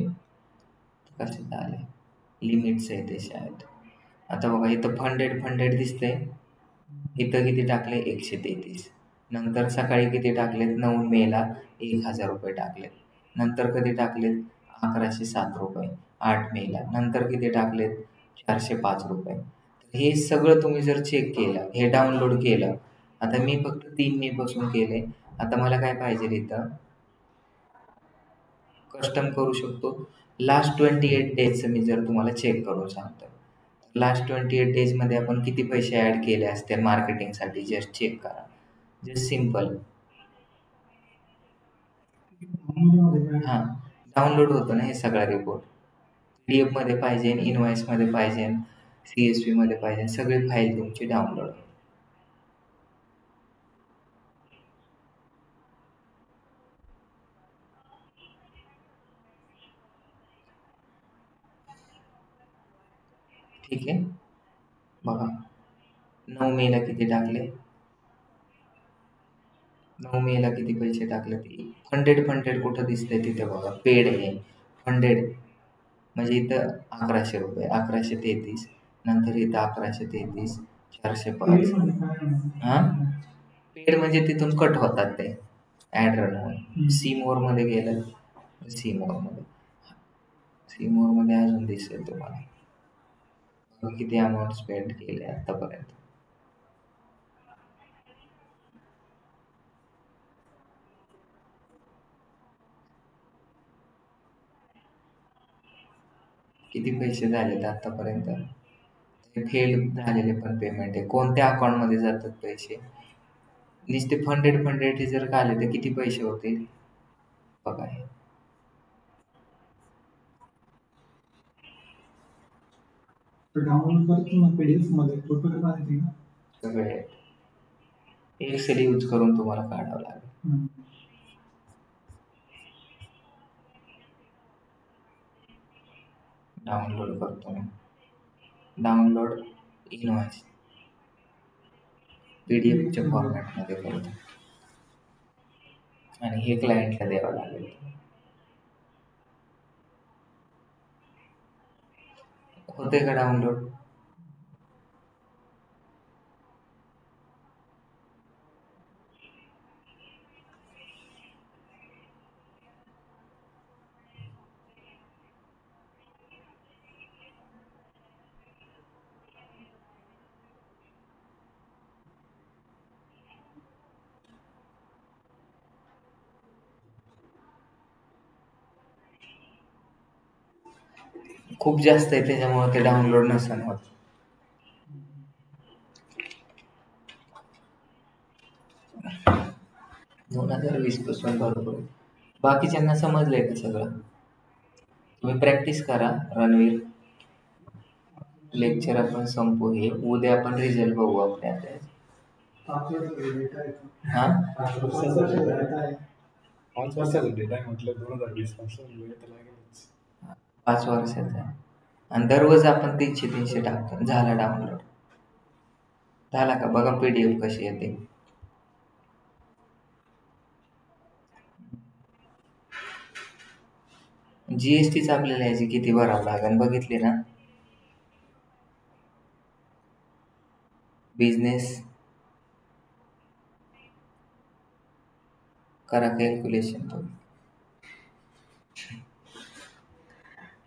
कसे झाले, लिमिट्स आहे ते शाळेत. आता बघा इथं फंडेड दिसतंय, इथं किती टाकले 133. नंतर सकाळी किती टाकलेत 9 मेला 1000 रुपये टाकलेत. नंतर कधी टाकलेत 1107 रुपये 8 मेला. नंतर किती टाकलेत 405 रुपये. हे सगळं तुम्ही जर चेक केलं, हे डाउनलोड केलं. आता मी फक्त 3 मे पासून केले. आता मला काय पाहिजे इथं कस्टम करू शकतो. लास्ट 28 डेजचं मी जर तुम्हाला चेक करून सांगतो. लास्ट 28 डेजमध्ये आपण किती पैसे ॲड केले असते मार्केटिंगसाठी, जस्ट चेक करा. Just simple. हां, डाउनलोड होतो ना हे सगळा रिपोर्ट. PDF मध्ये पाहिजे, इनवॉइसमध्ये पाहिजे, CSV मध्ये पाहिजे, सगळी फाईल तुमची डाउनलोड. ठीक आहे, बघा 9 मेला किती टाकले, 9 मेला किती पैसे टाकले. ते फंडेड कुठं दिसतंय तिथे बघा, पेड आहे फंडेड म्हणजे इथं 1100 रुपये 1133. नंतर इथं 1133 405. हां, पेड म्हणजे तिथून कट होतात ते ॲड रन होऊन. सी मोरमध्ये गेलं, सी मोरमध्ये अजून दिसेल तुम्हाला किती अमाऊंट स्पेंड केले आतापर्यंत. किती पैसे झालेत आतापर्यंत. फेल झालेले पण पेमेंट आहे, कोणत्या अकाउंटमध्ये जातात पैसे. नुसते फंडेड जर का आले तर किती पैसे होतील बघा. हे डाउनलोड करतो ना PDF मध्ये टोटल माहिती ना सगळे एक्सेल यूज करून तुम्हाला काढावं लागेल. डाउनलोड करतो मी. डाउनलोड इनवॉइस PDFच्या फॉर्मॅटमध्ये करतो आणि हे क्लायंटला द्यावं लागेल. होते का डाउनलोड. खूप जास्त आहे त्याच्यामुळे ते डाउनलोड नसेल होत. दोन 2020 पासून बरोबर. बाकीच्यांना समजलंय का सगळं. तुम्ही प्रॅक्टिस करा. रणवीर, लेक्चर आपण संपू. हे उद्या आपण रिझल्ट बघू आपल्या. हा 5 वर्षाचा 5 वर्षाचा आहे आणि दररोज आपण 300 टाकतो. झाला डाउनलोड झाला का बघा PDF कशी येते. GSTच आपल्याला याची किती भरावं लागेल बघितली ना. बिझनेस करा कॅल्क्युलेशन तुम्ही.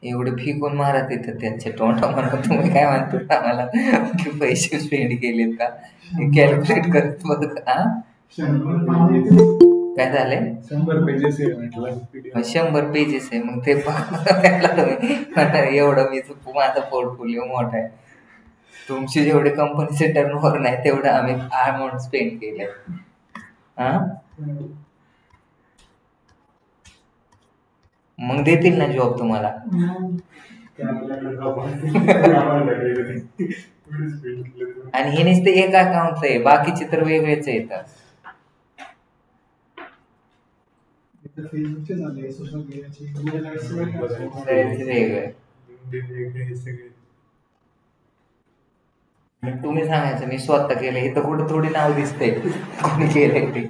एवढे फी कोण मारा तिथं त्यांच्या तोंडा म्हणून. तुम्ही काय म्हणतो आम्हाला की पैसे स्पेंड केलेत का कॅल्क्युलेट करत बघ. काय झालंय 100 पेजेस आहे म्हटलं. 100 पेजेस आहे. मग ते बघायला तुम्ही एवढं मी माझा पोर्टफोलिओ मोठा आहे. तुमची जेवढे कंपनीचे टर्नओव्हर नाही तेवढं आम्ही अमाऊंट स्पेंड केलंय. हा मग देतील ना जॉब तुम्हाला. आणि हे नुसते एक अकाउंट आहे, बाकीचे तर वेगळेच येतात. तुम्ही सांगायचं मी स्वतः केलं. हे तर कुठं थोडी नाव दिसतंय कोणी केलंय ते.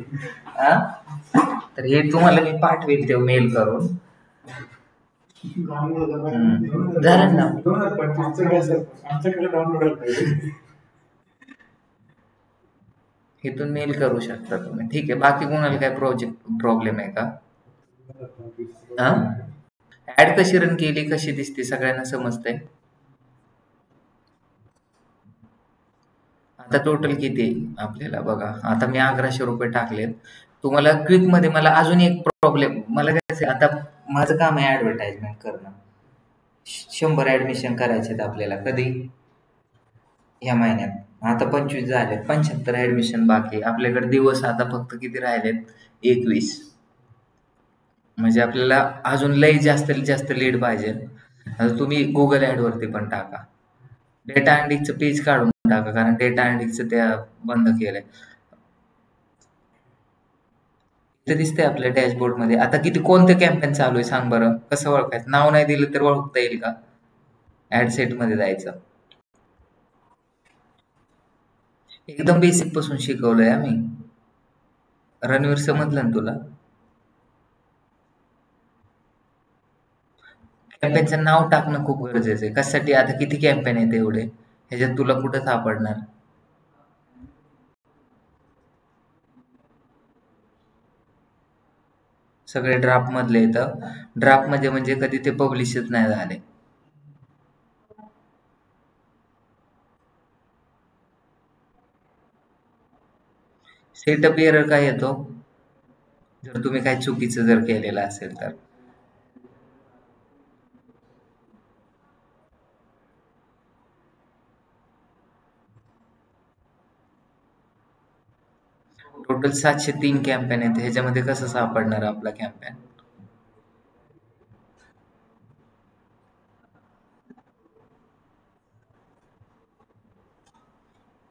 तर हे तुम्हाला मी पाठवेल ते मेल करून. झालं ना. 2025 आमच्याकडे डाउनलोड पाहिजे. इथून मेल करू शकता तुम्ही. ठीक आहे. बाकी कोणाला काय प्रॉब्लेम आहे का? हा, ऍड कशी रन केली, कशी दिसते, सगळ्यांना समजतंय? आता टोटल किती आहे आपल्याला बघा. आता मी 1100 रुपये टाकलेत. तुम्हाला क्विक मध्ये मला अजून एक प्रॉब्लेम, मला काय आता माझं काम आहे ऍडव्हर्टाइजमेंट करणं. 100 ऍडमिशन करायचे आहेत आपल्याला. कधी? ह्या महिन्यात. आता 25 झालेत, 75 ऍडमिशन बाकी. आपल्याकडे दिवस आता फक्त किती राहिलेत? 21. म्हणजे आपल्याला अजून लई जास्त जास्त लीड पाहिजे. आता तुम्ही गुगल ऍड वरती पण टाका. डेटा अँडिकचं पेज काढून टाका, कारण डेटा अँडिकचं त्या बंद केलंय. इथे दिसतंय आपल्या डॅशबोर्ड मध्ये. आता किती कोणते कॅम्पेन चालू आहे सांग बरं. कसं ओळखायचं? नाव नाही दिलं तर ओळखता येईल का? ऍड सेट मध्ये जायचं. एकदम बेसिक पासून शिकवलंय आम्ही. रणवीर समजलं ना तुला? कॅम्पेनचं नाव टाकणं खूप गरजेचं आहे. कशासाठी? आता किती कॅम्पेन आहेत एवढे, ह्याच्यात तुला कुठं सापडणार? सगळे ड्राफ्ट मधले येतं. ड्राफ्ट म्हणजे कधी ते पब्लिशच नाही झाले. सेटअप एरर काय येतो जर तुम्ही काही चुकीचं जर केलेलं असेल तर? टोटल 703 कॅम्पेन आहेत. ह्याच्यामध्ये कसं सापडणार आपला कॅम्पेन?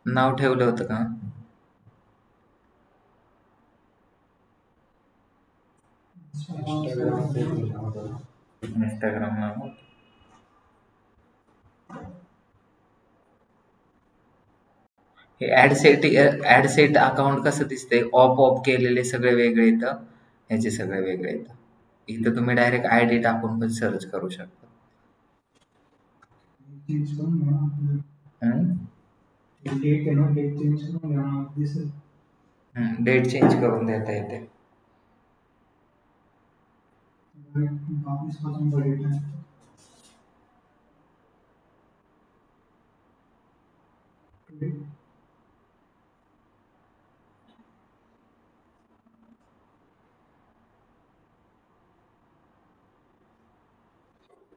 नाव ठेवलं होतं का इंस्टाग्राम नाव? हे ऍड सेट अकाउंट कसं दिसतंय? ऑफ केलेले सगळे वेगळे येतं, ह्याचे सगळे वेगळे येतं. इथं तुम्ही डायरेक्ट आयडी टाकून पण सर्च करू शकता. चेंज करून घ्या ना. डेट आहे ना, डेट चेंज करून घ्या ना, दिसेल. डेट चेंज करून देता येते. 22 पासून डेट आहे.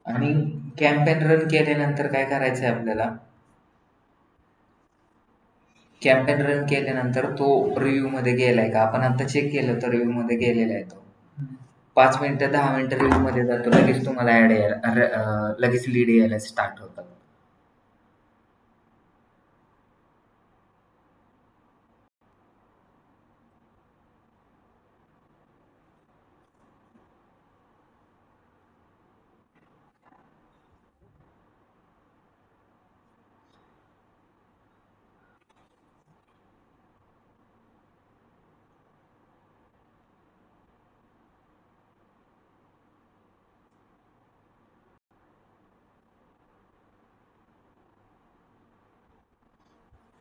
आणि कॅम्पेन रन केल्यानंतर काय करायचंय आपल्याला? कॅम्पेन रन केल्यानंतर तो रिव्ह्यू मध्ये गेलाय का? आपण आता चेक केलं तर रिव्ह्यू मध्ये गेलेला आहे तो. 5 मिनिटं 10 मिनिटं रिव्ह्यू मध्ये जातो, लगेच तुम्हाला ऍड यायला, लगेच लीड यायला स्टार्ट होतात.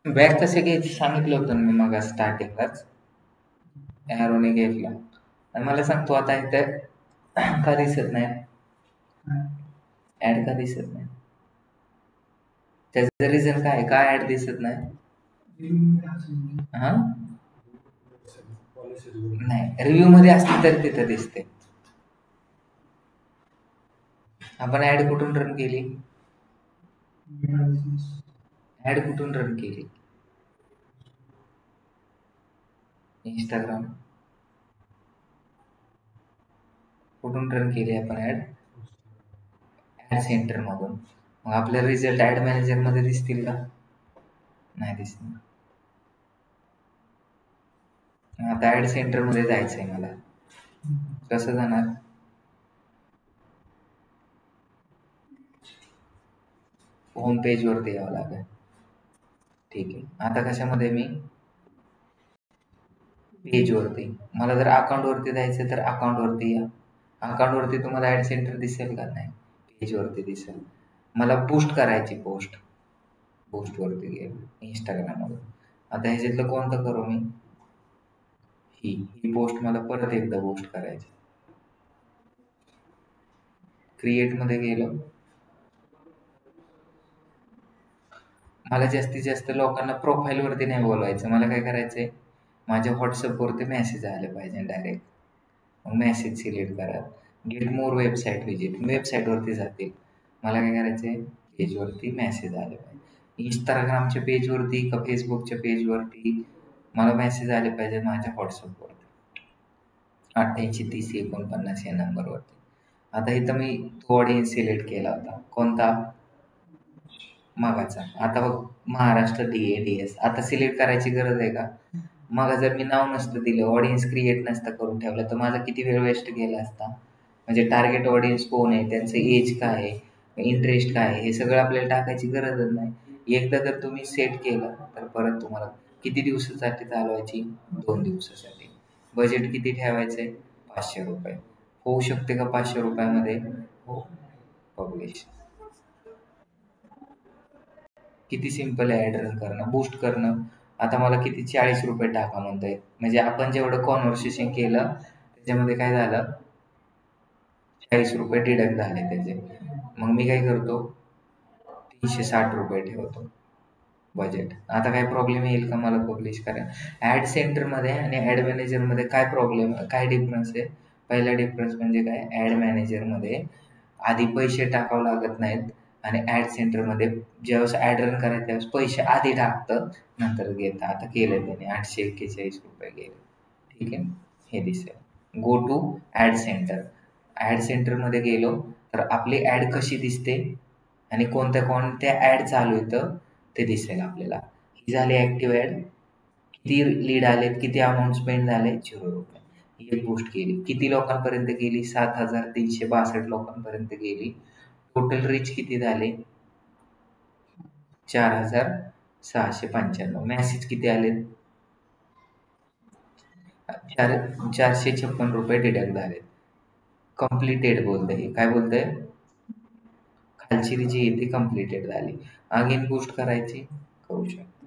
बॅग कसे घ्यायचे सांगितलं होतं मी मग स्टार्टिंगलाच. एरोने घेतला. आणि मला सांगतो आता इथं का दिसत नाही? ऍड का दिसत नाही? त्याचं रिझन काय? का ऍड दिसत नाही? हा, नाही, रिव्ह्यू मध्ये असते तर तिथं दिसते. आपण ऍड कुठून रन केली? ऍड कुठून रन केली? इंस्टाग्राम. कुठून रन केली आपण ऍड? ऍड सेंटर मधून. मग आपले रिझल्ट ऍड मॅनेजर मध्ये दिसतील का? नाही दिसणार. आता ऍड सेंटर मध्ये जायचंय मला. कसं जाणार? होम पेज वरती यावं लागेल. ठीक आहे. आता कशामध्ये मी? पेज वरती. मला जर अकाउंट वरती जायचं तर अकाउंट वरती या. अकाउंटवरती तुम्हाला ॲड सेंटर दिसेल का? नाही, पेजवरती दिसेल. मला बूस्ट करायची पोस्टवरती गेलो इंस्टाग्रामवर. आता ह्याच्यातलं कोणतं करू मी? ही पोस्ट मला परत एकदा पोस्ट करायची. क्रिएटमध्ये गेलो. मला जास्तीत जास्त लोकांना प्रोफाईलवरती नाही बोलवायचं. मला काय करायचंय, माझ्या व्हॉट्सअपवरती मेसेज आले पाहिजे डायरेक्ट. मग मेसेज सिलेक्ट करा, गेट मोर वेबसाईट विजिट, वेबसाईटवरती जातील. मला काय करायचंय, पेजवरती मेसेज आले पाहिजे. इंस्टाग्रामच्या पेजवरती का फेसबुकच्या पेजवरती मला मेसेज आले पाहिजे माझ्या व्हॉट्सअपवरती 883049 या नंबरवरती. आता इथं मी तो ऑडियन्स सिलेक्ट केला होता, कोणता? मागाचा. आता बघ, महाराष्ट्र DADS. आता सिलेक्ट करायची गरज आहे का? मग जर मी नाव नसतं दिलं, ऑडियन्स क्रिएट नसतं करून ठेवलं, तर माझा किती वेळ वेस्ट गेला असता. म्हणजे टार्गेट ऑडियन्स कोण आहे, त्यांचं एज काय आहे, इंटरेस्ट काय आहे, हे सगळं आपल्याला टाकायची गरजच नाही. एकदा जर तुम्ही सेट केलं तर परत तुम्हाला किती दिवसासाठी चालवायची? 2 दिवसासाठी. बजेट किती ठेवायचं आहे? 500 रुपये. होऊ शकते का 500 रुपयामध्ये? हो. पब्लिश. किती सिंपल आहे ॲड रन करणं, बूस्ट करणं. आता मला किती 40 रुपये टाका म्हणताय. म्हणजे आपण जेवढं कॉन्व्हर्सेशन केलं त्याच्यामध्ये काय झालं, 40 रुपये डिडक्ट झाले त्याचे. मग मी काय करतो, 360 रुपये ठेवतो बजेट. आता काय प्रॉब्लेम येईल का मला पब्लिश करायला? ॲड सेंटरमध्ये आणि ॲड मॅनेजरमध्ये काय प्रॉब्लेम, काय डिफरन्स आहे? पहिला डिफरन्स म्हणजे काय, ॲड मॅनेजरमध्ये आधी पैसे टाकावं लागत नाहीत आणि ॲड सेंटरमध्ये ज्यावेळेस ॲड रन करायचं त्यावेळेस पैसे आधी टाकतं नंतर घेतं. आता केलं त्याने 841 रुपये गेले. ठीक आहे, हे दिसेल. Go to ad centre. Ad सेंटरमध्ये गेलो तर आपली ॲड कशी दिसते आणि कोणत्या कोणत्या ॲड चालू येतं ते दिसेल आपल्याला. ही झाली ॲक्टिव्ह ॲड. किती लीड आलेत, किती अमाऊंट स्पेंड झाले? 0 रुपये. ही एक गोष्ट केली. किती लोकांपर्यंत गेली? 7362 लोकांपर्यंत गेली. टोटल रीच किती झाले? 4695. मेसेज किती आलेत? 456 रुपये डिडक्ट झाले. कम्प्लिटेड बोलतंय. काय बोलतंय? खालची जी आहे ती कम्प्लिटेड झाली. अगेन बूस्ट करायची, करू शकतो.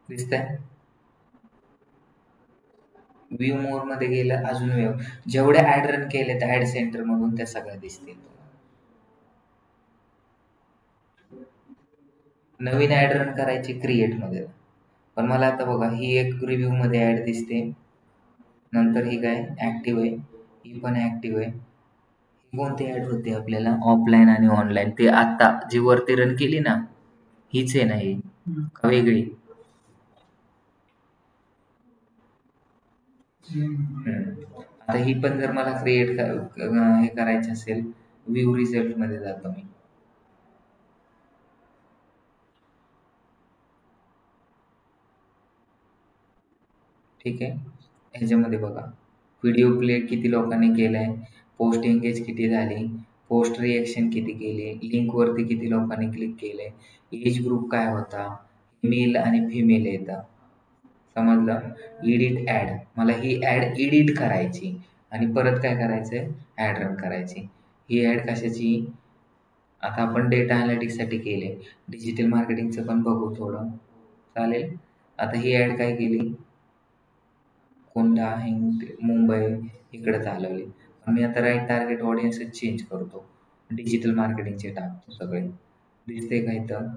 दिसतंय? व्ह्यू मोर मध्ये गेलं, अजून व्ह्यू जेवढे ऍड रन केले त्या ऍड सेंटर मधून त्या सगळ्या दिसतील. नवीन ऍड रन करायची क्रिएट मध्ये. पण मला आता बघा, ही एक रिव्ह्यू मध्ये ऍड दिसते, नंतर ही काय ऍक्टिव्ह आहे, ही पण ऍक्टिव्ह आहे. ही कोणती ऍड होती आपल्याला? ऑफलाईन आणि ऑनलाईन. ते आता जी वरती रन केली ना, हीच आहे ना ही का वेगळी? आता ही पण जर मला क्रिएट हे करायचं असेल, व्ह्यू रिझल्ट मध्ये जातो मी. ठीक आहे, ह्याच्यामध्ये बघा व्हिडिओ प्ले किती लोकांनी केलाय, पोस्ट एंगेज किती झाली, पोस्ट रिएक्शन किती केली, लिंकवरती किती लोकांनी क्लिक केलंय, एज ग्रुप काय होता, मेल आणि फिमेल येतं. समजलं? Edit ad. मला ही ॲड एडिट करायची आणि परत काय करायचंय, ॲड रन करायची. ही ॲड कशाची? आता आपण डेटा अनालिटिक्ससाठी केले, डिजिटल मार्केटिंगचं पण बघू थोडं, चालेल? आता ही ॲड काय केली, कोणता मुंबई इकडे चालवली. मी आता राईट टार्गेट ऑडियन्सच चेंज करतो, डिजिटल मार्केटिंगचे टाकतो सगळे. दिसते का इथं?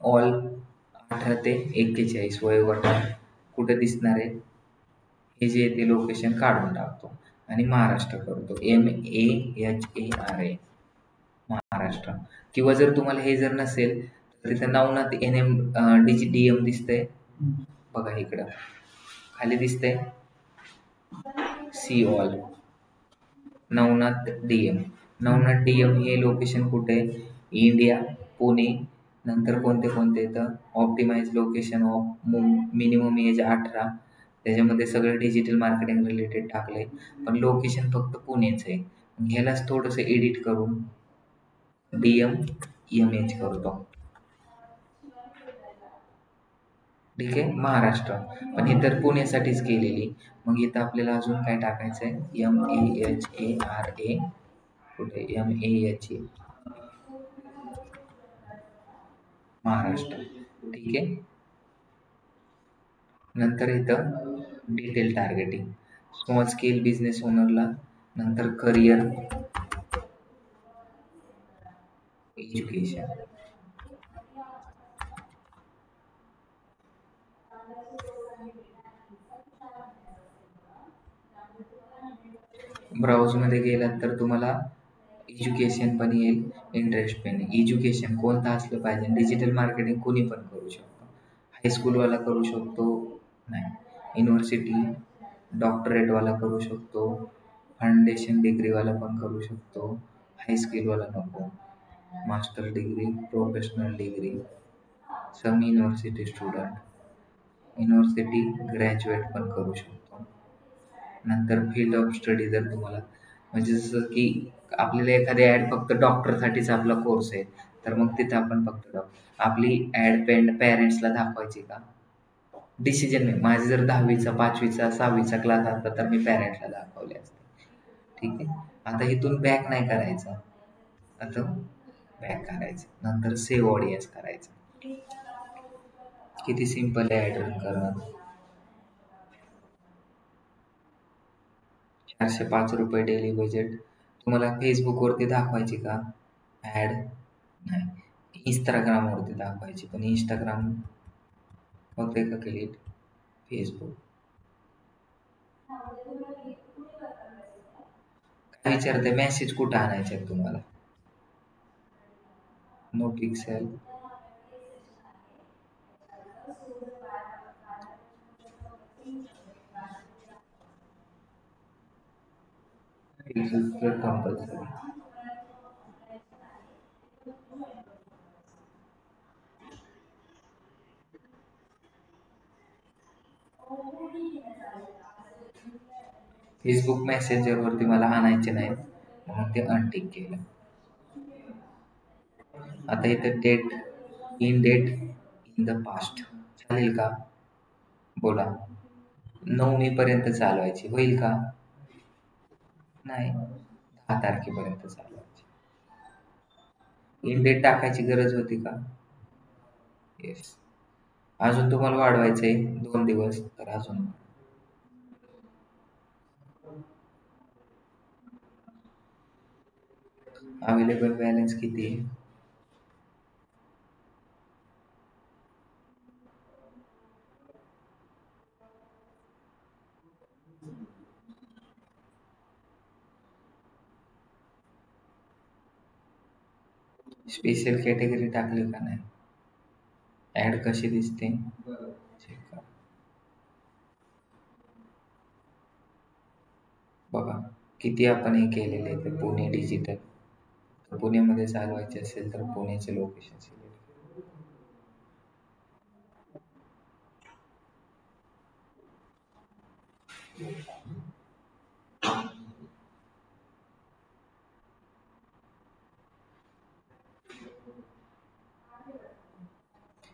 ऑल 18 ते 41 वयोगटात कुठे दिसणार आहे? हे जे ते लोकेशन काढून टाकतो आणि महाराष्ट्र करतो, MAHARA महाराष्ट्र. किंवा जर तुम्हाला हे जर नसेल तर तिथं नवनाथ NM DM दिसतंय बघा, इकडं खाली दिसतंय see all, Navnath DM. Navnath DM हे लोकेशन कुठे आहे? इंडिया, पुणे. नंतर कोणते कोणते येतं? Optimise location of minimum age 18. त्याच्यामध्ये सगळं डिजिटल मार्केटिंग रिलेटेड टाकलंय, पण लोकेशन फक्त पुणेच आहे. ह्यालाच थोडंसं एडिट करून DM MH करतो. ठीक आहे, महाराष्ट्र. पण ही तर पुण्यासाठीच केलेली. मग इथं आपल्याला अजून काय टाकायचं आहे, MAHARA, कुठे MAHA, महाराष्ट्र. ठीक आहे. नंतर इथं detail targeting, small scale business ओनरला, नंतर करिअर, एज्युकेशन. ब्राउजमध्ये गेलात तर तुम्हाला एज्युकेशन पण येईल, इंटरेस्ट पण येईल. एज्युकेशन कोणतं असलं पाहिजे, डिजिटल मार्केटिंग कोणी पण करू शकतो. हायस्कूलवाला करू शकतो नाही, युनिव्हर्सिटी डॉक्टरेटवाला करू शकतो, फाउंडेशन डिग्रीवाला पण करू शकतो, हाय स्किलवाला नको, मास्टर डिग्री, प्रोफेशनल डिग्री, सम युनिव्हर्सिटी स्टुडंट, युनिव्हर्सिटी ग्रॅज्युएट पण करू शकतो. नंतर फील्ड ऑफ स्टडी जर तुम्हाला, म्हणजे जसं की आपल्याला एखादी ॲड फक्त डॉक्टरसाठीच आपला कोर्स आहे, तर मग तिथं आपण फक्त आपली ॲड पॅरेंट्सला दाखवायची का, डिसिजन नाही. माझे जर 10वीचा 5वीचा 6वीचा क्लास असता तर मी पॅरेंट्सला दाखवले असते. ठीक आहे. आता इथून बॅक नाही करायचं, आता बॅक करायचं, नंतर सेव्ह ऑडियन्स करायचं. किती सिंपल आहे ॲड रन करणं. 405 डेली बजेट. तुम्हाला फेसबुकवरती दाखवायची का ॲड, नाही, इंस्टाग्रामवरती दाखवायची. पण इंस्टाग्राम होते का क्लिक, फेसबुक. काय विचारते, मेसेज कुठं आणायचे आहेत तुम्हाला, नो पिक्सेल, कंपल्सरी. फेसबुक मेसेंजरवरती मला आणायचे नाहीत म्हणून ते अनटिक केलं. आता इथं डेट, इन द पास्ट चालेल का, बोला. 9 मे पर्यंत चालवायची, होईल का, नाही, 10 तारखेपर्यंत चालवायची. इन डेट टाकायची गरज होती का, येस. अजून तुम्हाला वाढवायचं आहे 2 दिवस, तर अजून अवेलेबल बॅलन्स किती आहे, स्पेशल कॅटेगरी टाकली का नाही, ॲड कशी दिसते चेक करा. बघा किती आपण हे केलेले आहे. ते पुणे डिजिटल, पुण्यामध्ये चालवायचे असेल तर पुण्याचे लोकेशन सिलेक्ट.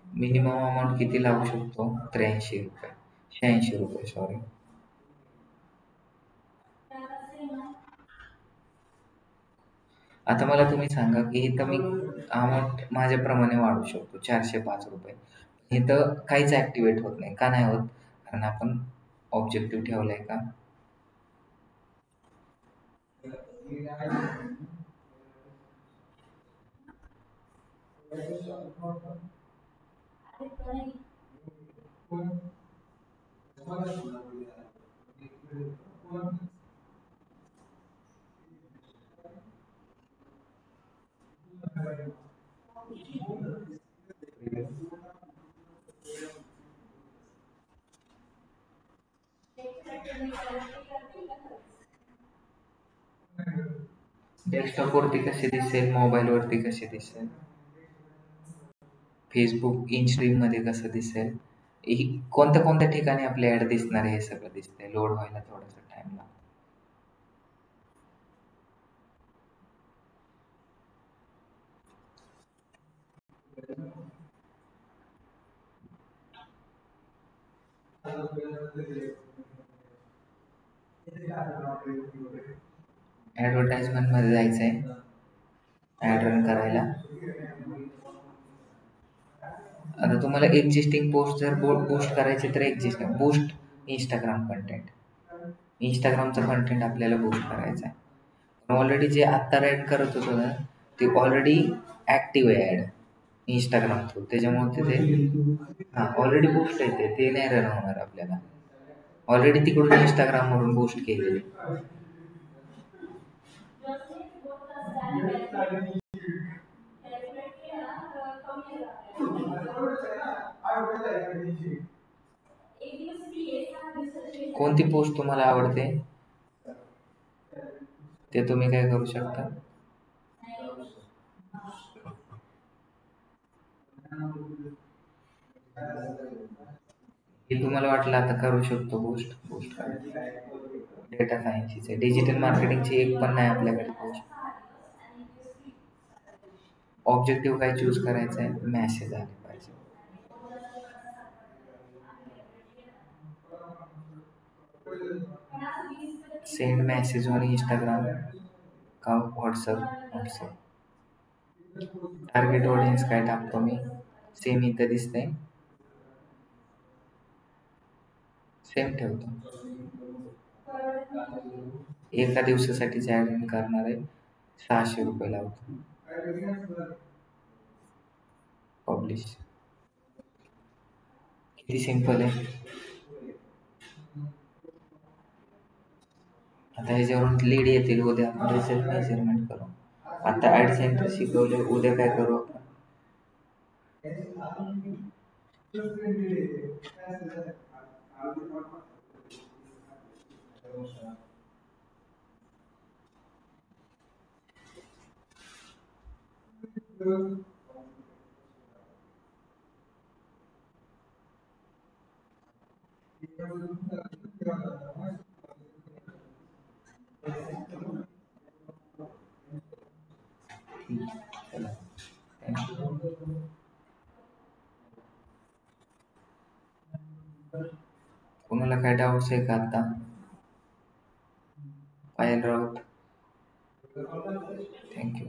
मिनिमम अमाऊंट किती लावू शकतो, 83 रुपये, 86 रुपये सॉरी. आता मला तुम्ही सांगा की इथं मी अमाऊंट माझ्याप्रमाणे वाढवू शकतो 405 रुपये. इथं काहीच ॲक्टिवेट होत नाही, का नाही होत, कारण आपण ऑब्जेक्टिव्ह ठेवलाय का, डेस्कटॉपवरती कशी दिसेल, मोबाईलवरती कशी दिसेल, फेसबुक मध्ये कसं दिसेल, कोणत्या कोणत्या ठिकाणी आपली ॲड दिसणार आहे हे सगळं दिसतंय. लोड व्हायला थोडासा टाइम लागतो. ऍडव्हर्टाइजमेंट मध्ये जायचंय, ऍड रन करायला. आता तुम्हाला एक्झिस्टिंग पोस्ट जर बूस्ट करायचे तर एक्झिस्टिंग बूस्ट इंस्टाग्राम कंटेंट, इंस्टाग्रामचं कंटेंट आपल्याला बूस्ट करायचं आहे. ऑलरेडी जे आत्ता ॲड करत होतो ना ते ऑलरेडी ॲक्टिव्ह आहे ॲड इंस्टाग्राम थ्रू, त्याच्यामुळे तिथे ऑलरेडी बूस्ट आहे ते नाही रन होणार आपल्याला. ऑलरेडी तिकडून इंस्टाग्रामवरून बूस्ट केलेले. कोणती पोस्ट तुम्हाला आवडते ते तुम्ही काय करू शकता. हे तुम्हाला वाटलं आता करू शकतो बूस्ट डेटा सायन्सची, डिजिटल मार्केटिंगची एक पण नाही आपल्याकडे पोस्ट. ऑब्जेक्टिव्ह काय चूज करायचं आहे, मॅसेज आले पाहिजे. सेंड मॅसेज ऑन इंस्टाग्राम का व्हॉट्सअप. टार्गेट ऑडियन्स काय टाकतो मी, सेम इथं दिसतंय, सेम ठेवतो. एका दिवसासाठीच ॲड करणार आहे, 600 रुपये लावतो. पब्लिश. किती सिंपल आहे. आता ह्याच्यावरून लीड येतील, उद्या आपण रिसर्च मेजरमेंट करू. आता ॲड सेंटर शिकवले, उद्या काय करू आपण. चला, कोणाला काय डाऊट्स आहे का आता. पायल राऊत, थँक्यू.